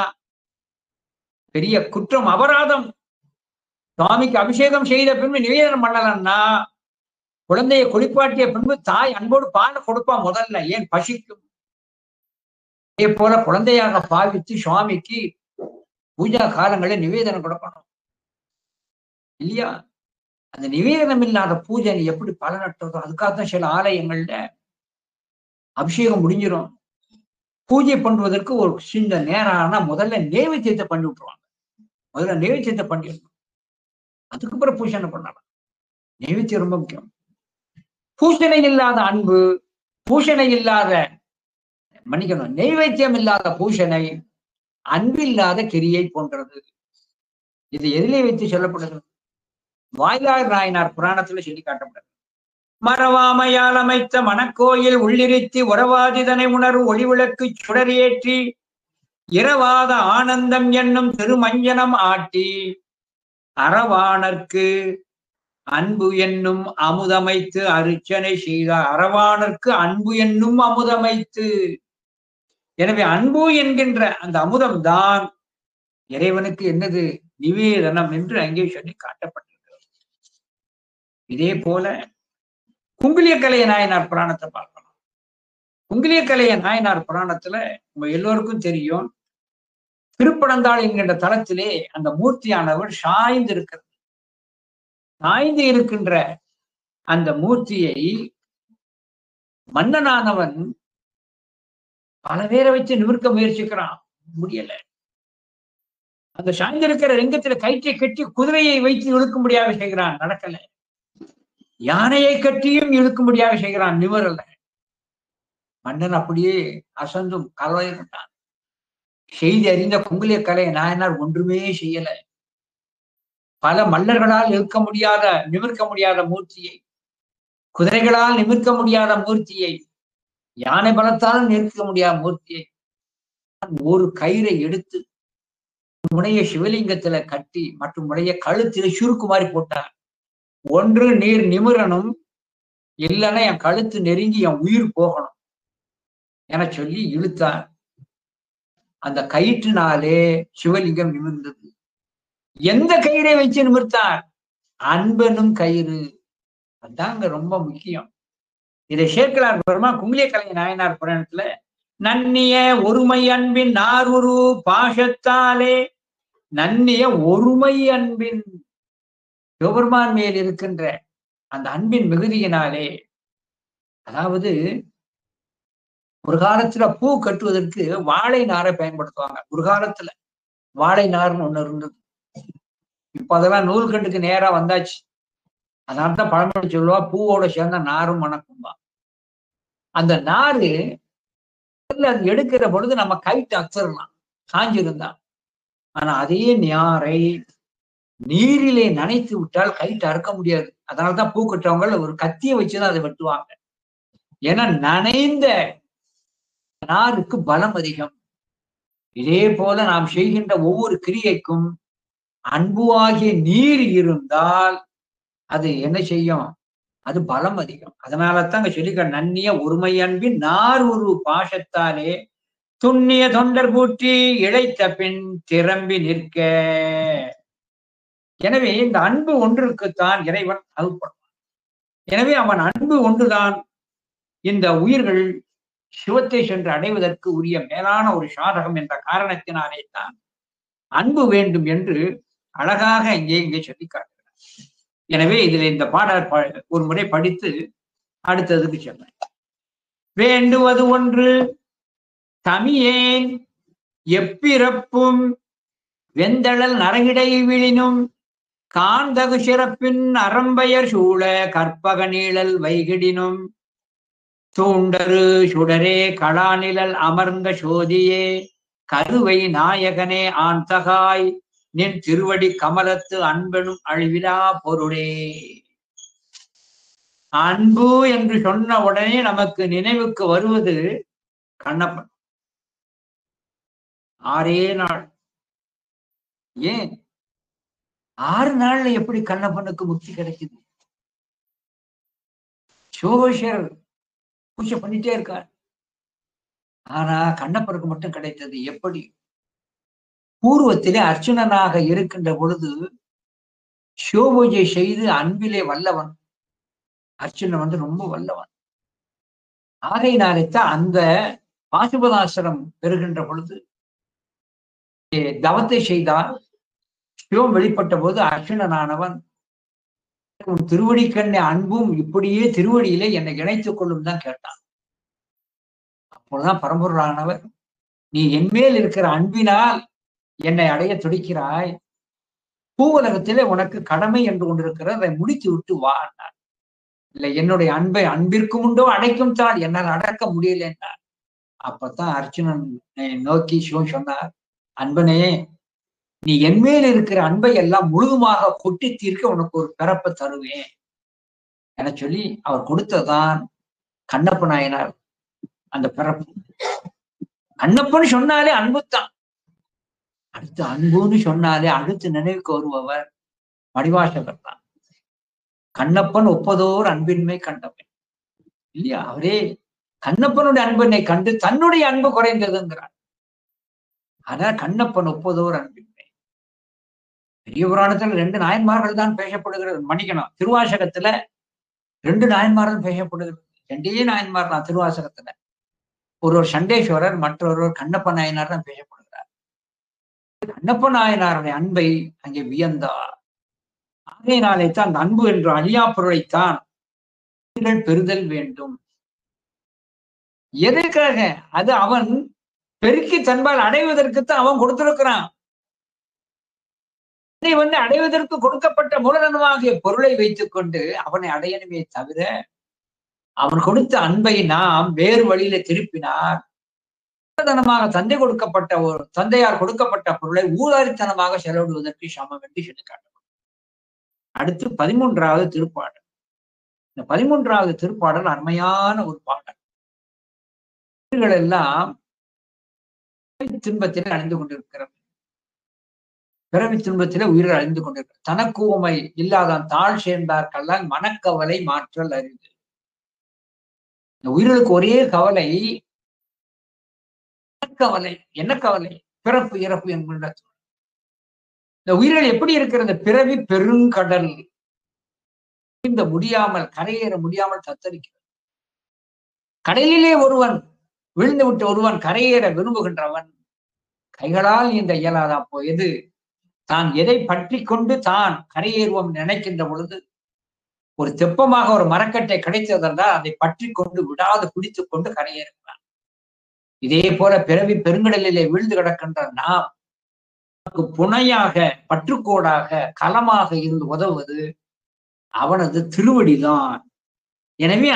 பெரிய குற்றம், அபராதம். சுவாமிக்கு அபிஷேகம் செய்த பின்பு நிவேதனம் பண்ணலன்னா, குழந்தையை குளிப்பாட்டிய பின்பு தாய் அன்போடு பால் கொடுப்பா முதல்ல, ஏன் பசிக்கும். அதே போல குழந்தையாக பாவித்து சுவாமிக்கு பூஜா காலங்களில் நிவேதனம் கொடுக்கணும் இல்லையா? அந்த நிவேதனம் இல்லாத பூஜை எப்படி பலனற்றதோ, அதுக்காகத்தான் சில ஆலயங்கள்ல அபிஷேகம் முடிஞ்சிடும், பூஜை பண்ணுவதற்கு ஒரு சின்ன நேரம் ஆனா முதல்ல நைவேத்தியத்தை பண்ணி விட்டுருவாங்க. முதல்ல நைவேத்தியத்தை பண்ணிடணும், அதுக்கப்புறம் பூஜனை பண்ணலாம். நைவேத்தியம் ரொம்ப முக்கியம். பூஷணை இல்லாத அன்பு, பூஷணை இல்லாத மன்னிக்கணும், நைவேத்தியம் இல்லாத பூஷணை அன்பில்லாத கிரியை போன்றது. இது எதிலே வைத்து சொல்லப்படுகிறது? வாயிலார் நாயனார் புராணத்துல சொல்லி காட்டப்படுகிறது. மறவாமையால் அமைத்த மணக்கோயில் உள்ளிருத்தி உறவாதிதனை உணர்வு ஒளிவிளக்கு சுடரேற்றி இரவாத ஆனந்தம் என்னும் திருமஞ்சனம் ஆட்டி அரவாணர்க்கு அன்பு என்னும் அமுதமைத்து அர்ச்சனை செய்தார். அரவாணர்க்கு அன்பு என்னும் அமுதமைத்து. எனவே அன்பு என்கின்ற அந்த அமுதம் தான் இறைவனுக்கு என்னது? நிவேதனம் என்று அங்கே சொல்லி காட்டப்பட்டிருக்கிறது. இதே போல குங்கிலியக்கலைய நாயனார் புராணத்தை பார்க்கலாம். குங்கிலியக்கலைய நாயனார் புராணத்துல உங்க எல்லோருக்கும் தெரியும், திருப்பனந்தாள் என்கின்ற தலத்திலே அந்த மூர்த்தியானவர் சாய்ந்து இருக்கிறது. சாய்ந்து இருக்கின்ற அந்த மூர்த்தியை மன்னனானவன் பல பேரை வச்சு நிமிர்க்க முயற்சிக்கிறான், முடியல. அந்த சாய்ந்திருக்கிற ரெங்கத்துல கயிற்றை கட்டி குதிரையை வைத்து இழுக்கும்படியாக செய்கிறான், நடக்கல. யானையை கட்டியும் இழுக்கும்படியாக செய்கிறான், நிமிரல. மன்னன் அப்படியே அசந்தும் கலவையிட்டான். செய்தி அறிந்த குங்கிலியக்கலைய நாயனார் ஒன்றுமே செய்யல. பல மல்லர்களால் நிற்க முடியாத, நிமிர்க்க முடியாத மூர்த்தியை, குதிரைகளால் நிமிர்க்க முடியாத மூர்த்தியை, யானை பலத்தால் நிற்க முடியாத மூர்த்தியை ஒரு கயிறை எடுத்து முனைய சிவலிங்கத்துல கட்டி மற்றும் முனைய கழுத்தில சுருக்கு மாதிரி போட்டார். ஒன்று நீர் நிமிரணும், இல்லைன்னா என் கழுத்து நெருங்கி என் உயிர் போகணும் என சொல்லி இழுத்தார். அந்த கயிற்றினாலே சிவலிங்கம் நிமிர்ந்தது. எந்த கயிறை வச்சு நிமிர்த்தார்? அன்பனும் கயிறு. அதாங்க ரொம்ப முக்கியம். இதை சேர்க்கிறார் பெருமா குங்கிலியக்கலைய நாயனார் புராணத்துல, நன்னிய ஒருமை அன்பின் நார்வுரு பாசத்தாலே. நன்னிய ஒருமை அன்பின், சிவபெருமான் மேல் இருக்கின்ற அந்த அன்பின் மிகுதியினாலே, அதாவது ஒரு காலத்துல பூ கட்டுவதற்கு வாழை நாரை பயன்படுத்துவாங்க. ஒரு காலத்துல வாழை நார்னு ஒண்ணு இருந்தது. இப்ப அதெல்லாம் நூல்கண்டுக்கு நேரா வந்தாச்சு. அதனால்தான் பழமொழி சொல்லுவா, பூவோட சேர்ந்த நாரும் மணக்கும்பா. அந்த நாரு அது எடுக்கிற பொழுது நம்ம கைட்டு அக்சரலாம், சாஞ்சிருந்தா. ஆனா அதே நாரை நீரிலே நனைத்து விட்டால் கைட்டு அறுக்க முடியாது. அதனால்தான் பூ கட்டுறவங்க ஒரு கத்தியை வச்சுதான் அதை வெட்டுவாங்க. ஏன்னா நனைந்த நாருக்கு பலம் அதிகம். இதே போல நாம் செய்கின்ற ஒவ்வொரு கிரியைக்கும் அன்பு ஆகிய நீர் இருந்தால் அது என்ன செய்யும்? அது பலம் அதிகம். அதனாலதான் அங்க சொல்லிக்க, நன்னிய ஒருமை அன்பின் நார் ஒரு பாசத்தாலே துண்ணிய தொண்டர் பூட்டி இழைத்த பின் திரம்பி நிற்க. எனவே இந்த அன்பு ஒன்றுக்குத்தான் இறைவன் அருள்படுவான். எனவே அவன் அன்பு ஒன்றுதான் இந்த உயிர்கள் சிவத்தை சென்று அடைவதற்கு உரிய மேலான ஒரு சாதகம் என்ற காரணத்தினாலே தான் அன்பு வேண்டும் என்று அழகாக இங்கே சொல்லி காட்டுகிறார். எனவே இதில் இந்த பாடல் ஒரு முறை படித்து அடுத்ததுக்கு செல்ல. வேண்டுவது ஒன்று தமியேன் எப்பிறப்பும் வெந்தழல் நரகிடை விழினும் காந்தகு சிறப்பின் அறம்பெயர் சூழ கற்பக நீழல் வைகிடினும் தூண்டரு சுடரே கலாநிழல் அமர்ந்த சோதியே கருவை நாயகனே ஆண்தகாய் நின் திருவடி கமலத்து அன்பெனும் அழிவிலா பொருளே. அன்பு என்று சொன்ன உடனே நமக்கு நினைவுக்கு வருவது கண்ணப்பன். 6 நாள். ஏன் 6 நாள்ல எப்படி கண்ணப்பனுக்கு முக்தி கிடைக்குது? சோஷர் பூஜை பண்ணிட்டே இருக்கார். ஆனா கண்ணப்பனுக்கு மட்டும் கிடைத்தது எப்படி? பூர்வத்திலே அர்ச்சுனனாக இருக்கின்ற பொழுது சிவபூஜை செய்து அன்பிலே வல்லவன். அர்ச்சுனன் ரொம்ப வல்லவன். ஆகையினாலேத்தான் அந்த பாசுபதாசிரம் பெறுகின்ற பொழுது தவத்தை செய்தால் சிவம் வெளிப்பட்ட போது அர்ச்சுனனானவன் உன் திருவடி கண்ணை அன்பும் இப்படியே திருவடியிலே என்னை இணைத்துக் கொள்ளும் தான் கேட்டான். அப்போதுதான் பரம்பொருளானவர் நீ என்மேல் இருக்கிற அன்பினால் என்னை அடைய துடிக்கிறாய், பூவுலகத்திலே உனக்கு கடமை என்று கொண்டிருக்கிற அதை முடித்து விட்டு வா. இல்லை என்னுடைய அன்பை அன்பிற்கும் உண்டோ அடைக்கும் தாள், என்னால் அடக்க முடியல என்றார். அப்பத்தான் அர்ச்சுனன் நோக்கி சிவன் சொன்னார், அன்பனே நீ என்மேல் இருக்கிற அன்பை எல்லாம் முழுதுமாக கொட்டி தீர்க்க உனக்கு ஒரு பிறப்பை தருவேன் என சொல்லி அவர் கொடுத்ததான் கண்ணப்ப நாயனார் அந்த பிறப்பு. கண்ணப்பன்னு சொன்னாலே அன்புத்தான். அடுத்து அன்புன்னு சொன்னாலே அடுத்து நினைவுக்கு வருபவர் மடிவாசகர் தான். கண்ணப்பன் ஒப்பதோர் அன்பின்மை கண்டவன் இல்லையா? அவரே கண்ணப்பனுடைய அன்பினை கண்டு தன்னுடைய அன்பு குறைந்ததுங்கிறார். ஆனா கண்ணப்பன் ஒப்பதோர் அன்பின்மை. பெரிய புராணத்துல 2 நாயன்மார்கள் தான் பேசப்படுகிறது. மன்னிக்கணும், திருவாசகத்துல 2 நாயன்மார்கள் பேசப்படுகிறது. 2 நாயன்மார் தான் திருவாசகத்துல. ஒருவர் சண்டேஸ்வரர், மற்றொருவர் கண்ணப்ப நாயனார் தான் பேசப்படுகிறார். கண்ணப்ப நாயனாருடைய அன்பை அங்கே வியந்தார். ஆகையினாலே தான் அந்த அன்பு என்ற அழியா பொருளைத்தான் பெறுதல் வேண்டும். எதற்காக? அது அவன் பெருக்கி தன்பால் அடைவதற்குத்தான் அவன் கொடுத்திருக்கிறான். இதை அடைவதற்கு கொடுக்கப்பட்ட மூலதனமாகிய பொருளை வைத்துக் கொண்டு அவனை அடையணுமே தவிர அவன் கொடுத்த அன்பை நாம் வேறு வழியில திருப்பினார் மூலதனமாக தந்தையால் கொடுக்கப்பட்ட பொருளை ஊதாரித்தனமாக செலவிடுவதற்கு சமம் என்று சொல்லி காட்டப்படும். அடுத்து 13வது திருப்பாடல். இந்த 13வது திருப்பாடல் அருமையான ஒரு பாடல். எல்லாம் துன்பத்திலே அழிந்து கொண்டிருக்கிறது. பிறவி துன்பத்திலே உயிர்கள் அழிந்து கொண்டிருக்கிறது. தனக்கு உமை இல்லாதான் தாழ் சேர்ந்தார்கெல்லாம் மனக்கவலை மாற்றல் அறிவு. இந்த உயிர்களுக்கு ஒரே கவலை கவலை. என்ன கவலை? பிறப்பு இறப்பு என்கின்ற. இந்த உயிர்கள் எப்படி இருக்கிறது? பிறவி பெருங்கடல். இந்த முடியாமல் கரையேற முடியாமல் தத்தரிக்கிறது. கடலிலே ஒருவன் விழுந்து விட்டு ஒருவன் கரையேற விரும்புகின்றவன் கைகளால் இந்த இயலாதா போயது தான் எதை பற்றி கொண்டு தான் கரையேறுவோம் நினைக்கின்ற பொழுது ஒரு தெப்பமாக ஒரு மரக்கட்டை கிடைத்ததென்றால் அதை பற்றி கொண்டு விடாது பிடித்துக் கொண்டு கரையேறுகிறான். இதே போல பிறவி பெருங்கடலிலே வீழ்ந்து கிடக்கின்ற நாம் புனையாக பற்றுக்கோடாக களமாக இருந்து உதவுவது அவனது திருவடிதான். எனவே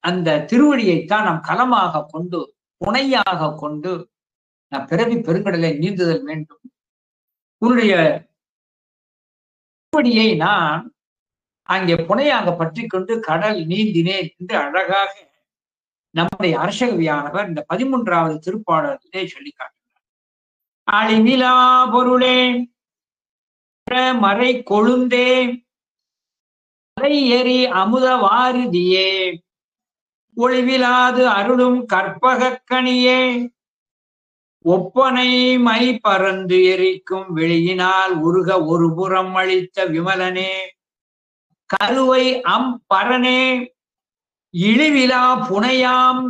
அந்த திருவடியைத்தான் நாம் களமாக கொண்டு புனையாக கொண்டு நாம் பிறவி பெருங்கடலை நீந்துதல் வேண்டும். உன்னுடைய திருவடியை நான் அங்கே புனையாக பற்றி கொண்டு கடல் நீந்தினேன் என்று அழகாக நம்முடைய அரசகவியானவர் இந்த 13வது திருப்பாடலிலே சொல்லி காட்டுகிறார். அழிவிலா பொருளே மறை கொழுந்தே மலை எரி அமுத வாரிதியே ஒளிவிலாது அருளும் கற்பகக்கனியே ஒப்பனை மை பறந்து எரிக்கும் வெளியினால் உருக ஒரு புறம் அளித்த விமலனே கருவை பரனே இழிவிலா புனையாம்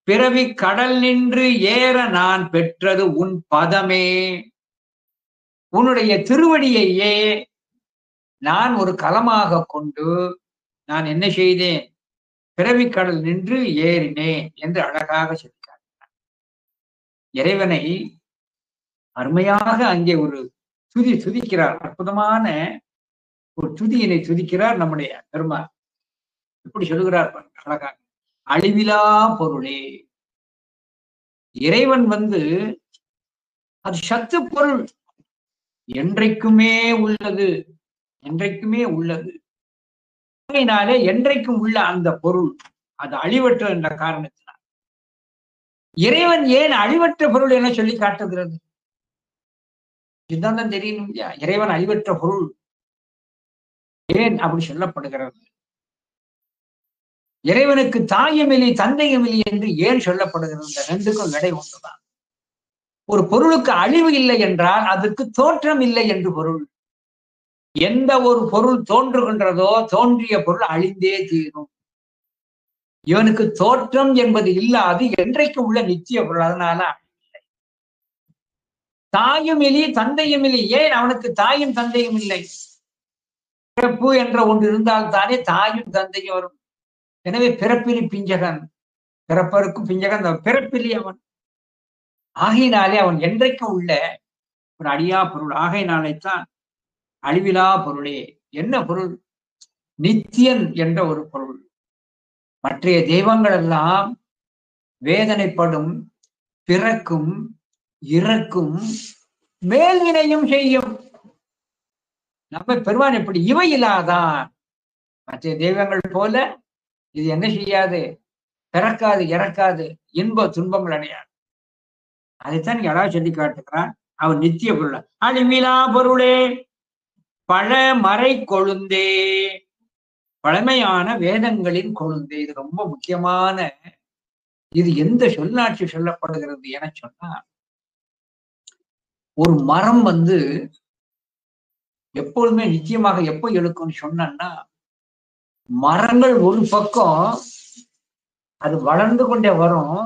பிறவி கடல் நின்று ஏற நான் பெற்றது உன் பதமே. உன்னுடைய திருவடியையே நான் ஒரு களமாக கொண்டு நான் என்ன செய்தேன்? பிறவி கடல் நின்று ஏறினேன் என்று அழகாக சொல்லிக்காட்டினார். இறைவனை அருமையாக அங்கே ஒரு துதிக்கிறார். அற்புதமான ஒரு துதியினை துதிக்கிறார் நம்முடைய பெருமாள். எப்படி சொல்லுகிறார் அழகா, அழிவிலா பொருளே. இறைவன் அது சத்து பொருள், என்றைக்குமே உள்ளது, என்றைக்குமே உள்ளது. அதனாலே என்றைக்கும் உள்ள அந்த பொருள் அது அழிவற்ற என்ற காரணத்தினால் இறைவன் ஏன் அழிவற்ற பொருள் என சொல்லி காட்டுகிறது? இதுதான் தெரியணும் இல்லையா? இறைவன் அழிவற்ற பொருள் ஏன் அப்படி சொல்லப்படுகிறது? இறைவனுக்கு தாயுமில்லை தந்தையுமில்லை என்று ஏன் சொல்லப்படுகிறது? இந்த ரெண்டுக்கும் விடை ஒன்றுதான். ஒரு பொருளுக்கு அழிவு இல்லை என்றால் அதற்கு தோற்றம் இல்லை என்று பொருள். எந்த ஒரு பொருள் தோன்றுகின்றதோ தோன்றிய பொருள் அழிந்தே தீரும். இவனுக்கு தோற்றம் என்பது இல்லாது என்றைக்கு உள்ள நித்திய பொருள். அதனால தாயும் இல்லை தந்தையும் இல்லை. ஏன் அவனுக்கு தாயும் தந்தையும் இல்லை? பிறப்பு என்ற ஒன்று இருந்தால் தானே தாயும் தந்தையும் வரும். எனவே பிறப்பிலி பிஞ்சகன், பிறப்பருக்கும் பிஞ்சகன், பிறப்பிலி அவன். ஆகையினாலே அவன் என்றைக்கும் உள்ள ஒரு அழியா பொருள். ஆகையினாலேத்தான் அழிவிலா பொருளே. என்ன பொருள்? நித்தியன் என்ற ஒரு பொருள். மற்றைய தெய்வங்கள் எல்லாம் வேதனைப்படும், பிறக்கும், இறக்கும், மேல்வினையும் செய்யும். நம்ம பெருமான் எப்படி? இவை இல்லாதான். மற்ற தெய்வங்கள் போல இது என்ன செய்யாது? பிறக்காது, இறக்காது, இன்ப துன்பங்கள் அடையாது. அதைத்தான் யாராவது சொல்லி காட்டுகிறான். அவன் நித்திய பொருள். அழிவிலா பொருளே பழமறை கொழுந்தே. பழமையான வேதங்களின் கொழுந்தே. இது ரொம்ப முக்கியமான. இது எந்த சொல்லாட்சி சொல்லப்படுகிறது என சொன்னா, ஒரு மரம் எப்பொழுதுமே நிச்சயமாக எப்போ எழுக்கும்னு சொன்னா, மரங்கள் ஒரு பக்கம் அது வளர்ந்து கொண்டே வரும்.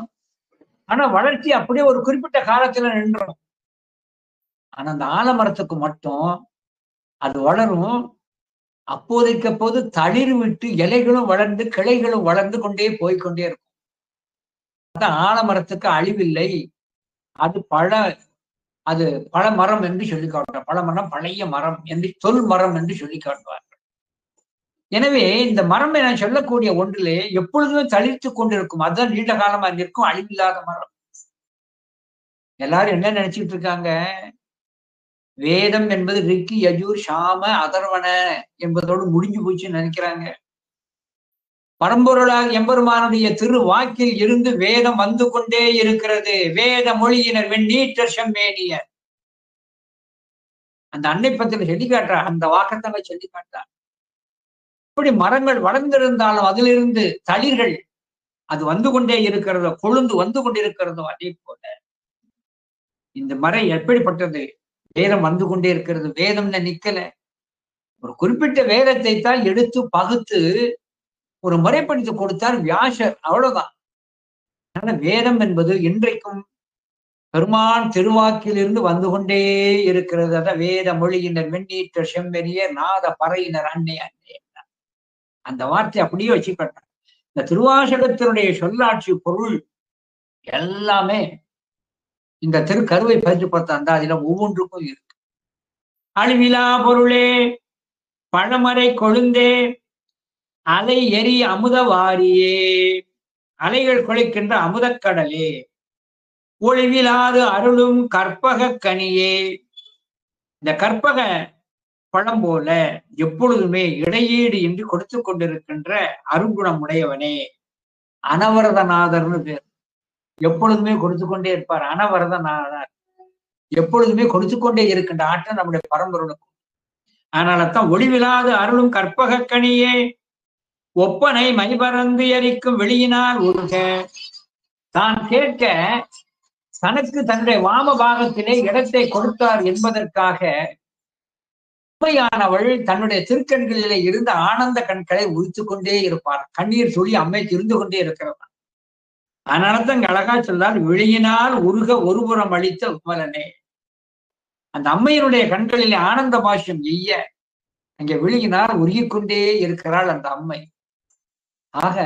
ஆனா வளர்ச்சி அப்படியே ஒரு குறிப்பிட்ட காலத்துல நின்றும். ஆனா அந்த ஆலமரத்துக்கு மட்டும் அது வளரும். அப்போதைக்கு அப்போது தளிர் விட்டு இலைகளும் வளர்ந்து கிளைகளும் வளர்ந்து கொண்டே போய்கொண்டே இருக்கும். ஆலமரத்துக்கு அழிவில்லை. அது பழ மரம் என்று சொல்லி காட்டுவார். பழமரம், பழைய மரம் என்று, தொல் மரம் என்று சொல்லி காட்டுவார்கள். எனவே இந்த மரம் என சொல்லக்கூடிய ஒன்றிலே எப்பொழுதுமே தளிர்த்து கொண்டிருக்கும். அதுதான் நீண்ட காலமா நிற்கும் அழிவில்லாத மரம். எல்லாரும் என்ன நினைச்சிட்டு இருக்காங்க? வேதம் என்பது ரிக்கி, யஜூர், சாம, அதர்வன என்பதோடு முடிஞ்சு போச்சுன்னு நினைக்கிறாங்க. பரம்பொருளாக எம்பெருமானுடைய திரு வாக்கில் இருந்து வேதம் வந்து கொண்டே இருக்கிறது. வேத மொழியினர் வெண்ணீற்றர் செம்மேனியர். அந்த அன்னை பத்தில சொல்லி காட்டுறார். அந்த வாக்கத்தங்க சொல்லி காட்டுறார். இப்படி மரங்கள் வளர்ந்திருந்தாலும் அதிலிருந்து தளிர்கள் அது வந்து கொண்டே இருக்கிறதோ, கொழுந்து வந்து கொண்டிருக்கிறதோ, அதே போல இந்த மரம் எப்படிப்பட்டது? வேதம் வந்து கொண்டே இருக்கிறது. வேதம் நிக்கல. ஒரு குறிப்பிட்ட வேதத்தை தான் எடுத்து பகுத்து ஒரு முறைப்படுத்தி கொடுத்தார் வியாசர். அவ்வளவுதான். அதனால வேதம் என்பது இன்றைக்கும் பெருமான் திருவாக்கிலிருந்து வந்து கொண்டே இருக்கிறது. அதான் வேத மொழியினர் வெண்ணீற்ற செம்பெனியர் நாத பறையினர் அன்னை அன்னை. அந்த வார்த்தை அப்படியே வச்சுக்கிட்டார். இந்த திருவாசகத்தினுடைய சொல்லாட்சி பொருள் எல்லாமே இந்த திருக்கருவை பயிற்சி பார்த்தா அதுல ஒவ்வொன்றுக்கும் இருக்கு. அழிவிலா பொருளே பழமறை கொழுந்தே அலை எரி அமுத வாரியே. அலைகள் குலைக்கின்ற அமுதக்கடலே. ஒளிவிலாது அருளும் கற்பக கனியே. இந்த கற்பக பழம் போல எப்பொழுதுமே இடையீடு இன்றி கொடுத்து கொண்டிருக்கின்ற அருங்குணம் உடையவனே. அனவரதநாதர்னு பேர். எப்பொழுதுமே கொடுத்து கொண்டே இருப்பார். அனவரதநாதர் எப்பொழுதுமே கொடுத்து கொண்டே இருக்கின்ற ஆற்றல் நம்முடைய பரம்பொருளுக்கும். அதனாலதான் ஒளிவிலாது அருளும் கற்பக கனியே. ஒப்பனை மைபறந்து எரிக்கும் வெளியினால் உருக. தான் கேட்க தனக்கு தன்னுடைய வாம பாகத்திலே இடத்தை கொடுத்தார் என்பதற்காக அம்மையானவள் தன்னுடைய திருக்கண்களிலே இருந்த ஆனந்த கண்களை உரித்து கொண்டே இருப்பார். கண்ணீர் சொல்லி அம்மைக்கு இருந்து கொண்டே இருக்கிறதா. அதனாலதான் இங்க அழகா சொல்லார், வெளியினால் உருக ஒருபுறம் அளித்த உமலனே. அந்த அம்மையினுடைய கண்களிலே ஆனந்த பாஷ்யம் எய்ய அங்கே விழியினால் உருகிக்கொண்டே இருக்கிறாள் அந்த அம்மை. ஆக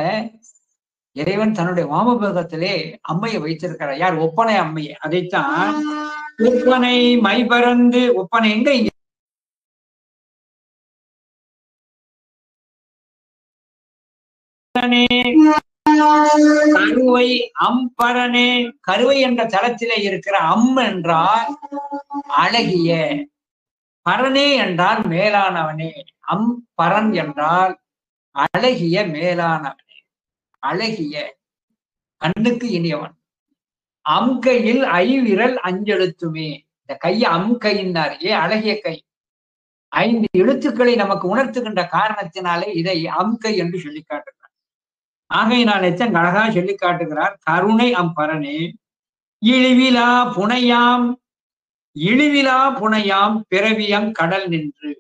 இறைவன் தன்னுடைய வாமபாகத்திலே அம்மையை வைத்திருக்கிறார். யார்? ஒப்பனை அம்மையை. அதைத்தான் ஒப்பனை மைபறந்து, ஒப்பனை எங்க இங்க கருவை அம்பரனே, கருவை என்ற தளத்திலே இருக்கிற அம் என்றால் அழகிய, பரனே என்றால் மேலானவனே, அம் பரன் என்றால் அழகிய மேலானவனே, அழகிய கண்ணுக்கு இனியவன். அம்கையில் ஐவிரல் அஞ்செழுத்துமே, இந்த கையை அம்கையினார், அழகிய கை. 5 எழுத்துக்களை நமக்கு உணர்த்துகின்ற காரணத்தினாலே இதை அம்கை என்று சொல்லி காட்டுகிறார். ஆகையினாலே தான் அழகா சொல்லி காட்டுகிறார். கருணை அம்பரனே இழிவிலா புனையாம், இழிவிலா புனையாம் பிறவியம் கடல் நின்று,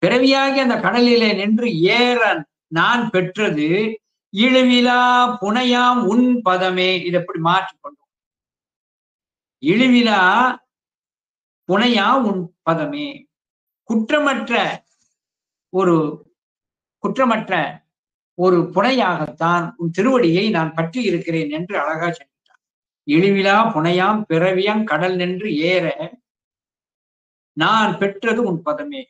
பிறவியாகி அந்த கடலிலே நின்று ஏற நான் பெற்றது இழிவிலா புனையாம் உன் பதமே. இதை எப்படி மாற்றிக்கொண்டோம்? இழிவிலா புனையா உன் பதமே, குற்றமற்ற ஒரு புனையாகத்தான் உன் திருவடியை நான் பற்றி இருக்கிறேன் என்று அழகா சொல்லிட்டான். இழிவிலா புனையாம் பிறவியம் கடல் நின்று ஏற நான் பெற்றது உன் பதமே.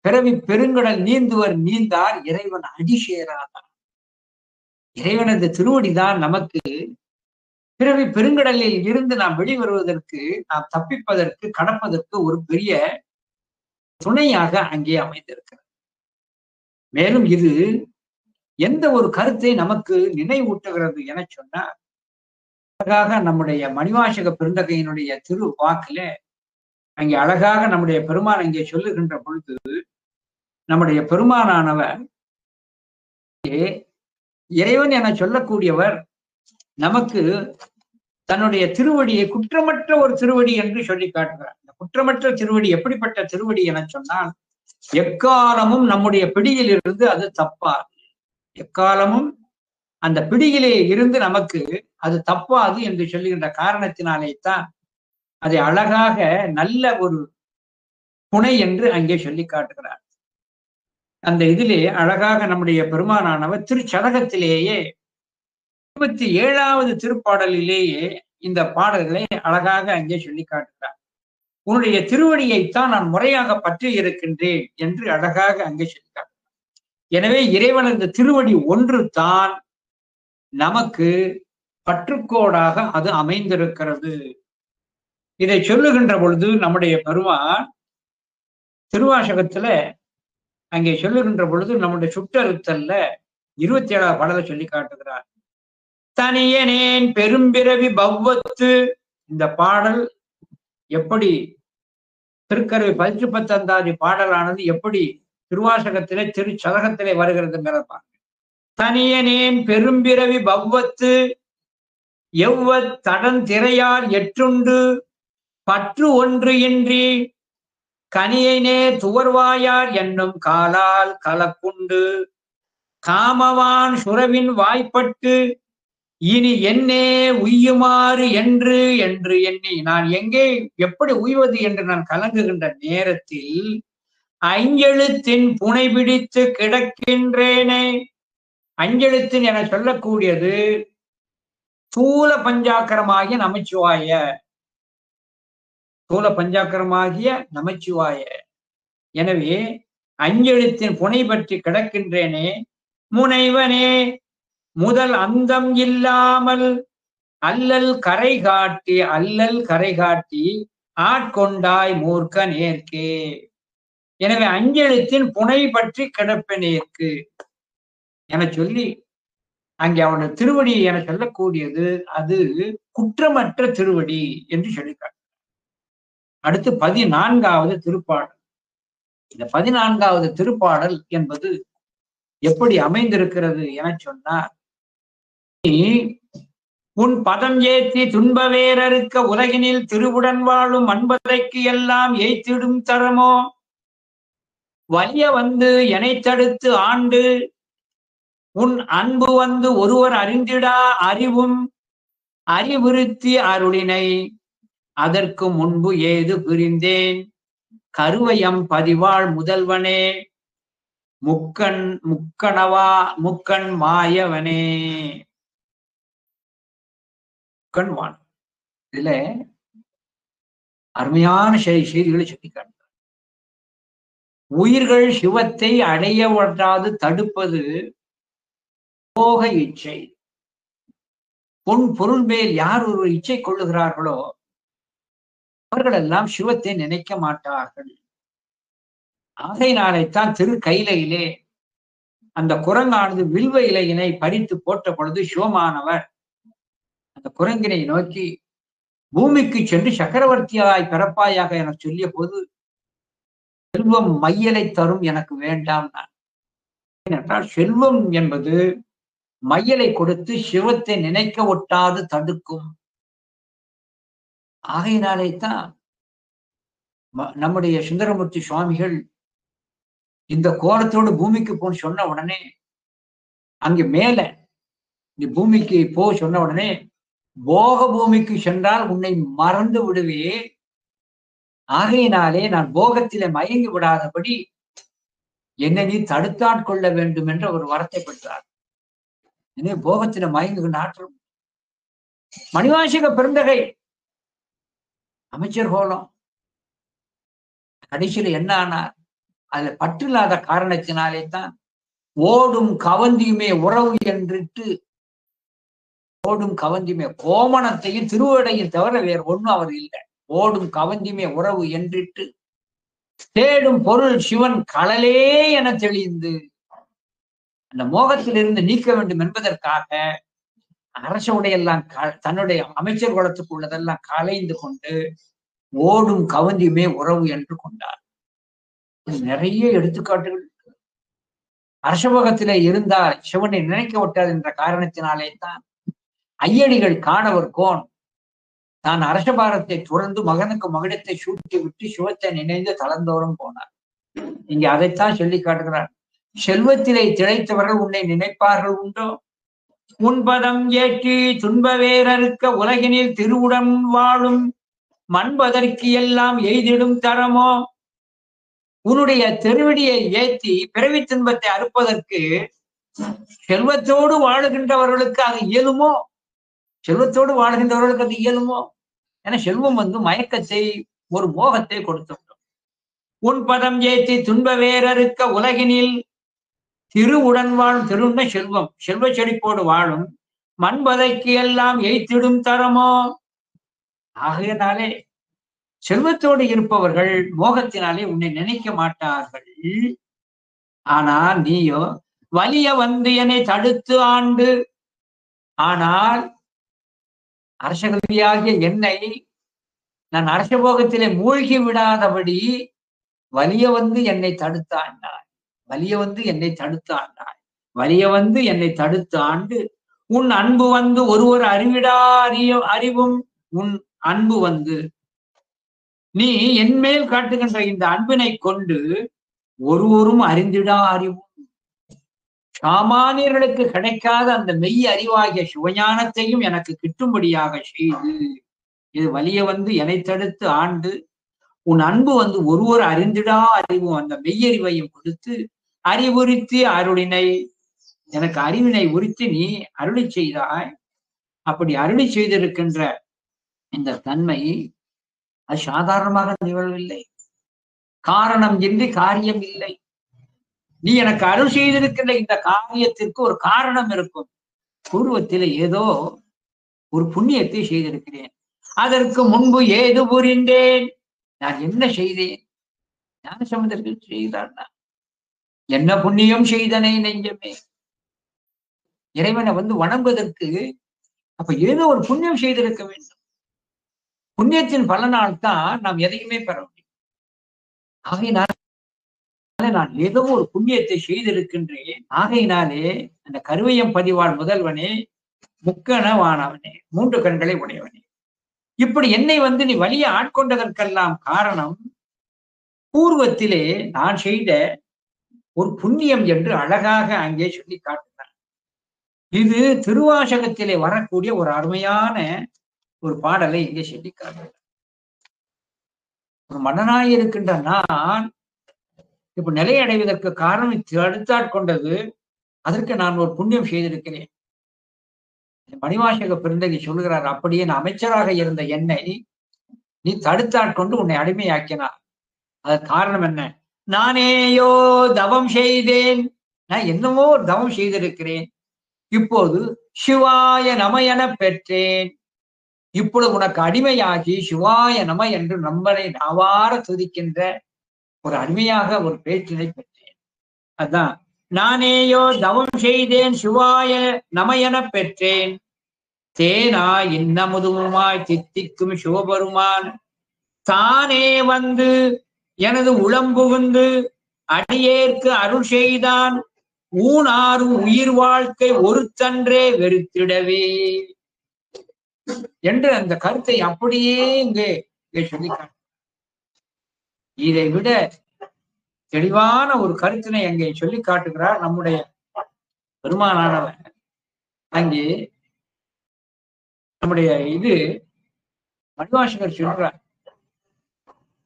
பிறவி பெருங்கடல் நீந்துவர் நீந்தார் இறைவன் அடிசேராதார். இறைவனது திருவடிதான் நமக்கு பிறவி பெருங்கடலில் இருந்து நாம் வெளிவருவதற்கு, நாம் தப்பிப்பதற்கு, கடப்பதற்கு ஒரு பெரிய துணையாக அங்கே அமைந்திருக்கிறது. மேலும் இது எந்த ஒரு கருத்தை நமக்கு நினைவூட்டுகிறது என சொன்னார், அழகாக நம்முடைய மணிவாசக பெருந்தகையினுடைய திரு வாக்குல அங்கே அழகாக நம்முடைய பெருமான் அங்கே சொல்லுகின்ற பொழுது, நம்முடைய பெருமானானவர் இறைவன் என சொல்லக்கூடியவர் நமக்கு தன்னுடைய திருவடியை குற்றமற்ற ஒரு திருவடி என்று சொல்லி காட்டுகிறார். இந்த குற்றமற்ற திருவடி எப்படிப்பட்ட திருவடி என சொன்னால், எக்காலமும் நம்முடைய பிடியில் இருந்து அது தப்பாது, எக்காலமும் அந்த பிடியிலே இருந்து நமக்கு அது தப்பாது என்று சொல்லுகின்ற காரணத்தினாலே தான் அதை அழகாக நல்ல ஒரு புனை என்று அங்கே சொல்லி காட்டுகிறார். அந்த இதிலே அழகாக நம்முடைய பெருமானானவர் திருச்சதகத்திலேயே 27வது திருப்பாடலிலேயே இந்த பாடல்களை அழகாக அங்கே சொல்லி காட்டுகிறார். உன்னுடைய திருவடியைத்தான் நான் முறையாக பற்றி இருக்கின்றேன் என்று அழகாக அங்கே சொல்லி காட்டுகிறார். எனவே இறைவனது திருவடி ஒன்று தான் நமக்கு பற்றுக்கோடாக அது அமைந்திருக்கிறது. இதை சொல்லுகின்ற பொழுது நம்முடைய பெருமான் திருவாசகத்துல அங்கே சொல்லுகின்ற பொழுது நம்முடைய சுட்டறுத்தல்ல 27வது பாடலை சொல்லி காட்டுகிறார். தனியனேன் பெரும்பிறவி பவ்வத்து. இந்த பாடல் எப்படி திருக்கருவை 19 பாடலானது எப்படி திருவாசகத்திலே திருச்சதகத்திலே வருகிறது. தனியனேன் பெரும்பிறவி பவ்வத்து எவ்வத் தடந்திரையார் எற்றுண்டு பற்று ஒன்று இன்றி கனியனே துவர்வாயார் என்னும் காலால் கலக்குண்டு காமவான் சுரவின் வாய்ப்பட்டு இனி என்னே உய்யுமாறு என்று என்று எண்ணி நான் எங்கே எப்படி உய்வது என்று நான் கலங்குகின்ற நேரத்தில் அஞ்செழுத்தின் புனை பிடித்து கிடக்கின்றேனே. அஞ்செழுத்தின் என சொல்லக்கூடியது ஸ்தூல பஞ்சாக்கரமாகிய நமச்சிவாய, ஸ்தூல பஞ்சாக்கரமாகிய நமச்சிவாய. எனவே அஞ்செழுத்தின் புனை பற்றி கிடக்கின்றேனே. முனைவனே முதல் அந்தம் இல்லாமல் அல்லல் கரை காட்டி ஆட்கொண்டாய் மூர்க்க நேர்க்கே. எனவே அஞ்செழுத்தின் புனை பற்றி கிடப்பனேற்கு என சொல்லி அங்கே அவனுடைய திருவடி என சொல்லக்கூடியது அது குற்றமற்ற திருவடி என்று சொல்லிக்காட்டு. அடுத்து 14வது திருப்பாடல். இந்த 14வது திருப்பாடல் என்பது எப்படி அமைந்திருக்கிறது என சொன்னார், உன் பதம் ஏத்தி துன்பவேரறுக்க உலகினில் திருவுடன் வாழும் அன்பதைக்கு எல்லாம் ஏய்த்திடும் தரமோ வலிய வந்து எனை தடுத்து ஆண்டு உன் அன்பு வந்து ஒருவர் அறிந்திடா அறிவும் அறிவுறுத்தி அருளினை அதற்கு முன்பு ஏது புரிந்தேன் கருவையம் பதிவாள் முதல்வனே முக்கண் மாயவனே. முக்கண்வான் இதுல அருமையான செய்திகளை சொல்லி காட்டுகிறார். உயிர்கள் சிவத்தை அடைய விடாது தடுப்பது போக இச்சை. பொன் பொருள் மேல் யார் ஒரு இச்சை கொள்ளுகிறார்களோ அவர்கள் எல்லாம் சிவத்தை நினைக்க மாட்டார்கள். ஆகையினாலேத்தான் திரு கைலையிலே அந்த குரங்கானது வில்வ இலையினை பறித்து போட்ட பொழுது சிவமானவர் அந்த குரங்கினை நோக்கி பூமிக்கு சென்று சக்கரவர்த்தியாய் பிறப்பாயாக என சொல்லிய போது, செல்வம் மையலை தரும், எனக்கு வேண்டாம். நான் செல்வம் என்பது மையலை கொடுத்து சிவத்தை நினைக்க ஒட்டாது தடுக்கும். ஆகையினாலே தான் நம்முடைய சுந்தரமூர்த்தி சுவாமிகள் இந்த கோலத்தோடு பூமிக்கு போன்னு சொன்ன உடனே, அங்கே மேல நீ பூமிக்கு போ சொன்ன உடனே, போக பூமிக்கு சென்றால் உன்னை மறந்து விடுவே, ஆகையினாலே நான் போகத்திலே மயங்கி விடாதபடி என்னை நீ தடுத்தாட்கொள்ள வேண்டும் என்ற ஒரு வரத்தை பெற்றார். எனவே போகத்தில மயங்கு நாட்டம். மணிவாசக பெருந்தகை அமைச்சர் கோலம் கடைசியில என்ன ஆனார்? அதுல பற்றில்லாத காரணத்தினாலே தான் ஓடும் கவந்தியுமே உறவு என்றிட்டு, ஓடும் கவந்தியுமே கோமணத்தையும் திருவடையும் தவிர வேறு ஒண்ணும் அவர் இல்லை. ஓடும் கவந்தியுமே உறவு என்றிட்டு தேடும் பொருள் சிவன் களலே என தெளிந்து, அந்த மோகத்திலிருந்து நீக்க வேண்டும் என்பதற்காக அரச உடையெல்லாம் தன்னுடைய அமைச்சர் குலத்துக்கு உள்ளதெல்லாம் கலைந்து கொண்டு ஓடும் கவந்தியுமே உறவு என்று கொண்டார். நிறைய எடுத்துக்காட்டுகள். அரசபோகத்திலே இருந்தால் சிவனை நினைக்க விட்டாது என்ற காரணத்தினாலே தான் ஐயடிகள் காணவர் கோன் தான் அரசபாரத்தை துறந்து மகனுக்கு மகிடத்தை சூட்டி விட்டு சிவத்தை நினைந்து தளர்ந்தோறும் போனார். இங்க அதைத்தான் சொல்லி காட்டுகிறார். செல்வத்திலே திளைத்தவர்கள் உன்னை நினைப்பார்கள் உண்டோ? உன்பதம் ஏற்றி துன்ப வேறறுக்க உலகினில் திருவுடன் வாழும் மண்பதற்கு எல்லாம் எய்திடும் தரமோ? உன்னுடைய திருவடியை ஏற்றி பிறவி துன்பத்தை அறுப்பதற்கு செல்வத்தோடு வாழுகின்றவர்களுக்கு அது இயலுமோ? செல்வத்தோடு வாழ்கின்றவர்களுக்கு அது இயலுமோ? ஏன்னா செல்வம் மயக்கத்தை, ஒரு மோகத்தை கொடுத்துவிடும். உன் பதம் ஏற்றி துன்ப வேறறுக்க உலகினில் திருவுடன் வாழும், திருவுன்ன செல்வம், செல்வ செழிப்போடு வாழும் மண்பதைக்கு எல்லாம் எய்த்திடும் தரமோ? ஆகையினாலே செல்வத்தோடு இருப்பவர்கள் மோகத்தினாலே உன்னை நினைக்க மாட்டார்கள். ஆனால் நீயோ வலிய என்னை தடுத்து ஆண்டு, ஆனால் அரசகல்வியாகிய என்னை நான் அரசபோகத்திலே மூழ்கி விடாதபடி வலிய என்னை தடுத்து ஆண்டாய். வலிய என்னை தடுத்து ஆண்டாய். வலிய என்னை தடுத்து ஆண்டு உன் அன்பு ஒருவர் அறிவிடா அறிவும் உன் அன்பு நீ என்மேல் காட்டுகின்ற இந்த அன்பினை கொண்டு ஒருவரும் அறிந்திடா அறிவும், சாமானியர்களுக்கு கிடைக்காத அந்த மெய் அறிவாகிய சிவஞானத்தையும் எனக்கு கிட்டும்படியாக செய்து, இது வலிய என்னை தடுத்து ஆண்டு உன் அன்பு ஒருவர் அறிந்திடா அறிவும் அந்த மெய்யறிவையும் கொடுத்து அறிவுறுத்தி அருளினை, எனக்கு அறிவினை உரித்து நீ அருளி செய்தாய். அப்படி அருளி செய்திருக்கின்ற இந்த தன்மை அது சாதாரணமாக நிகழவில்லை. காரணம் இன்றி காரியம் இல்லை. நீ எனக்கு அருள் செய்திருக்கின்ற இந்த காரியத்திற்கு ஒரு காரணம் இருக்கும். பூர்வத்தில் ஏதோ ஒரு புண்ணியத்தை செய்திருக்கிறேன், அதற்கு முன்பு ஏது புரிந்தேன், நான் என்ன செய்தேன்? ஞானசம்பந்தர்கள் செய்தார்னா என்ன புண்ணியம் செய்தனை நெஞ்சமே? இறைவனை வணங்குவதற்கு அப்ப ஏதோ ஒரு புண்ணியம் செய்திருக்க வேண்டும். புண்ணியத்தின் பலனால் தான் நாம் எதையுமே பெற முடியும். ஆகையினால நான் ஏதோ ஒரு புண்ணியத்தை செய்திருக்கின்றேன். ஆகையினாலே அந்த கருவையம் பதிவாள் முதல்வனே, முக்கண வானவனே, 3 கண்களை உடையவனே, இப்படி என்னை நீ வலிய ஆட்கொண்டதற்கெல்லாம் காரணம் பூர்வத்திலே நான் செய்த ஒரு புண்ணியம் என்று அழகாக அங்கே சொல்லி காட்டினார். இது திருவாசகத்திலே வரக்கூடிய ஒரு அருமையான ஒரு பாடலை இங்கே சொல்லி காட்டுகிறார். ஒரு மன்னனாய் இருக்கின்ற நான் இப்ப நிலையடைவதற்கு காரணம் தடுத்தாட்கொண்டது, அதற்கு நான் ஒரு புண்ணியம் செய்திருக்கிறேன். மணிவாசக பெருந்தகை சொல்லுகிறார், அப்படியே நான் அமைச்சராக இருந்த என்னை நீ தடுத்தாட்கொண்டு உன்னை அடிமையாக்கினார். அதற்கு காரணம் என்ன? நானேயோ தவம் செய்தேன், நான் என்னமோ தவம் செய்திருக்கிறேன், இப்போது சிவாய நம என பெற்றேன். இப்பொழுது உனக்கு அடிமையாகி சிவாய நம என்று நம்மளை நாவார துதிக்கின்ற ஒரு அடிமையாக ஒரு பேச்சினை பெற்றேன். அதான் நானேயோ தவம் செய்தேன் சிவாய நம என பெற்றேன். தேனா இன்னமுதுமாய் தித்திக்கும் சிவபெருமான் தானே வந்து எனது உளம்புகுந்து அடியேற்கு அருள் செய்தான். ஊனாறு உயிர் வாழ்க்கை ஒருத்தன்றே வெறுத்திடவே என்று அந்த கருத்தை அப்படியே இங்கே சொல்லிக்காட்டு. இதை விட தெளிவான ஒரு கருத்தினை அங்கே சொல்லி காட்டுகிறார் நம்முடைய பெருமானானவர். அங்கே நம்முடைய மணிவாசகர் சொல்றார்,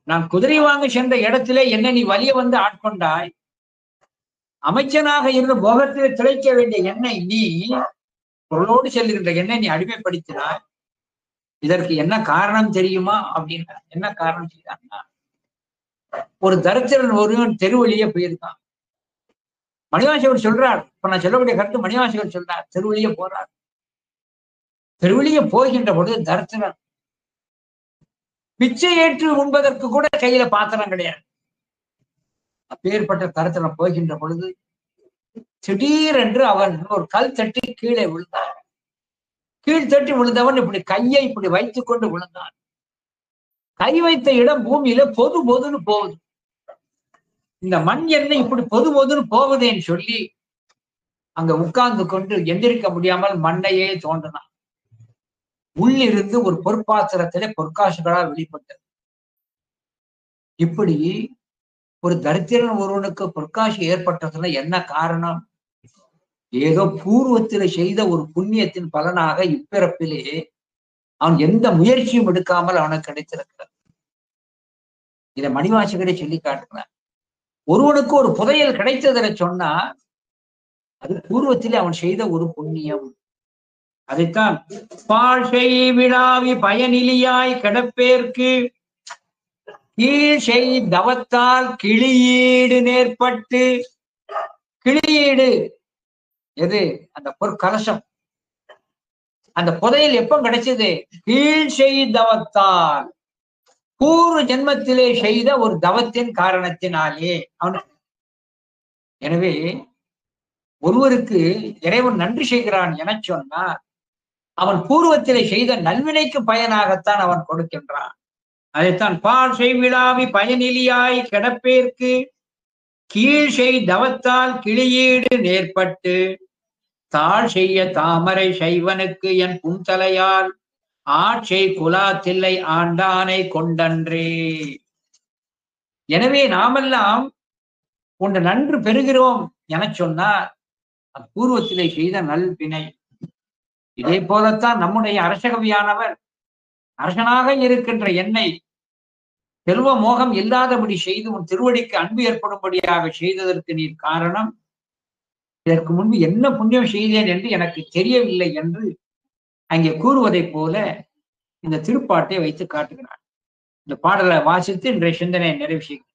நான் குதிரை வாங்க சென்ற இடத்திலே என்ன நீ வலிய வந்து ஆட்கொண்டாய், அமைச்சனாக இருந்த போகத்திலே திளைக்க வேண்டிய என்னை நீ பொருளோடு செல்லுகின்ற என்னை நீ அடிமைப்படுத்தினாய். இதற்கு என்ன காரணம் தெரியுமா அப்படின்னா, என்ன காரணம் செய்தான்னா, ஒரு தரித்திரன் ஒருவன் தெருவழியே போயிருக்கான். மணிவாசகர் சொல்றார், இப்ப நான் சொல்லக்கூடிய கருத்து மணிவாசகர் சொல்றார், தெருவழியே போறார். தெருவழியே போகின்ற பொழுது தரித்திரன் பிச்சை ஏற்று உண்பதற்கு கூட கையில பாத்திரம் கிடையாது. அப்பேற்பட்ட தரித்திரன் போகின்ற பொழுது திடீரென்று அவன் ஒரு கல் தட்டி கீழே விழுந்தான். கீழ் தட்டி விழுந்தவன் இப்படி கையை இப்படி வைத்துக் கொண்டு விழுந்தான். கை வைத்த இடம் பூமியில பொது பொதுன்னு போகுது. இந்த மண் எண்ணெய் இப்படி பொது பொதுன்னு போகுதேன்னு சொல்லி அங்க உட்கார்ந்து கொண்டு எந்திரிக்க முடியாமல் மண்ணையே தோன்றினான். உள்ளிருந்து ஒரு பொற்பாத்திரத்திலே பொற்காசுகளால் வெளிப்பட்டது. இப்படி ஒரு தரித்திரன் ஒருவனுக்கு பொற்காசு ஏற்பட்டதுல என்ன காரணம்? ஏதோ பூர்வத்தில செய்த ஒரு புண்ணியத்தின் பலனாக இப்பிறப்பிலே அவன் எந்த முயற்சியும் எடுக்காமல் அவனுக்கு கிடைத்திருக்கிறார். இதை மணிவாசகரை சொல்லி காட்டுகிறார். ஒருவனுக்கு ஒரு புதையல் கிடைத்ததை சொன்னா அது பூர்வத்திலே அவன் செய்த ஒரு புண்ணியம். அதைத்தான் பால் செய் விழாவி பயனிலியாய் கிடப்பேற்கு கீழ் செய் தவத்தால் கிளியீடு நேர்பட்டு. கிளியீடு எது? அந்த பொற்கலசம். அந்த புதையல் எப்ப கிடைச்சது? கீழ் செய் தவத்தால், பூர்வ ஜென்மத்திலே செய்த ஒரு தவத்தின் காரணத்தினாலே அவனுக்கு. எனவே ஒருவருக்கு இறைவன் நன்றி செய்கிறான் என சொன்னார், அவன் பூர்வத்திலே செய்த நல்வினைக்கு பயனாகத்தான் அவன் கொடுக்கின்றான். அதைத்தான் பால் செய் விழாவி பயனிலியாய் கிடப்பேற்கு கீழ் செய் தவத்தால் கிளியீடு நேர்பட்டு தாழ் செய்ய தாமரை செய்வனுக்கு என் புன்தலையால் ஆட்சை குலாத்தில்லை ஆண்டானை கொண்டன்றே. எனவே நாமெல்லாம் ஒன்று நன்று பெறுகிறோம் என சொன்னார் பூர்வத்திலே செய்த நல்வினை. இதே போலத்தான் நம்முடைய அரசகவியானவர் அரசனாக இருக்கின்ற என்னை செல்வ மோகம் இல்லாதபடி செய்து உன் திருவடிக்கு அன்பு ஏற்படும்படியாக செய்ததற்கு நீர் காரணம். இதற்கு முன்பு என்ன புண்ணியம் செய்தேன் என்று எனக்கு தெரியவில்லை என்று அங்கே கூறுவதை போல இந்த திருப்பாட்டை வைத்து காட்டுகிறார். இந்த பாடலை வாசித்து இன்றைய சிந்தனை நிறைவு செய்கிறேன்.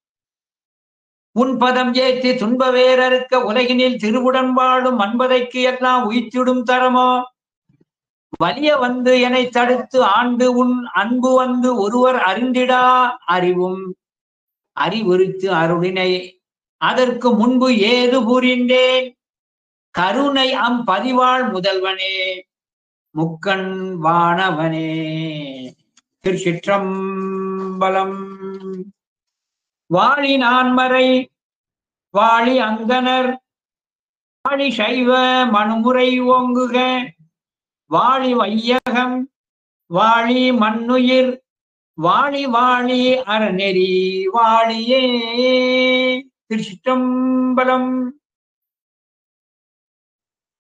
உன் பதம் ஏற்றி துன்ப வேறறுக்க உலகினில் திருவுடன் வாழும் அன்பதைக்கு எல்லாம் உயிர்த்திடும் தரமோ வலிய வந்து என்னை தடுத்து ஆண்டு உன் அன்பு வந்து ஒருவர் அறிந்திடா அறிவும் அறிவுறுத்து அருளினை அதற்கு முன்பு ஏது புரிந்தேன் கருணை பதிவாள் முதல்வனே முக்கண் வானவனே. திருச்சிற்றம்பலம். வாழி நான்மறை வாழி அங்கனர் வாழி சைவ மனுமுறை ஓங்குக வாழி வையகம் வாழி மண்ணுயிர் வாழி வாழி அறநெறி வாழியே. திருச்சிற்றம்பலம்.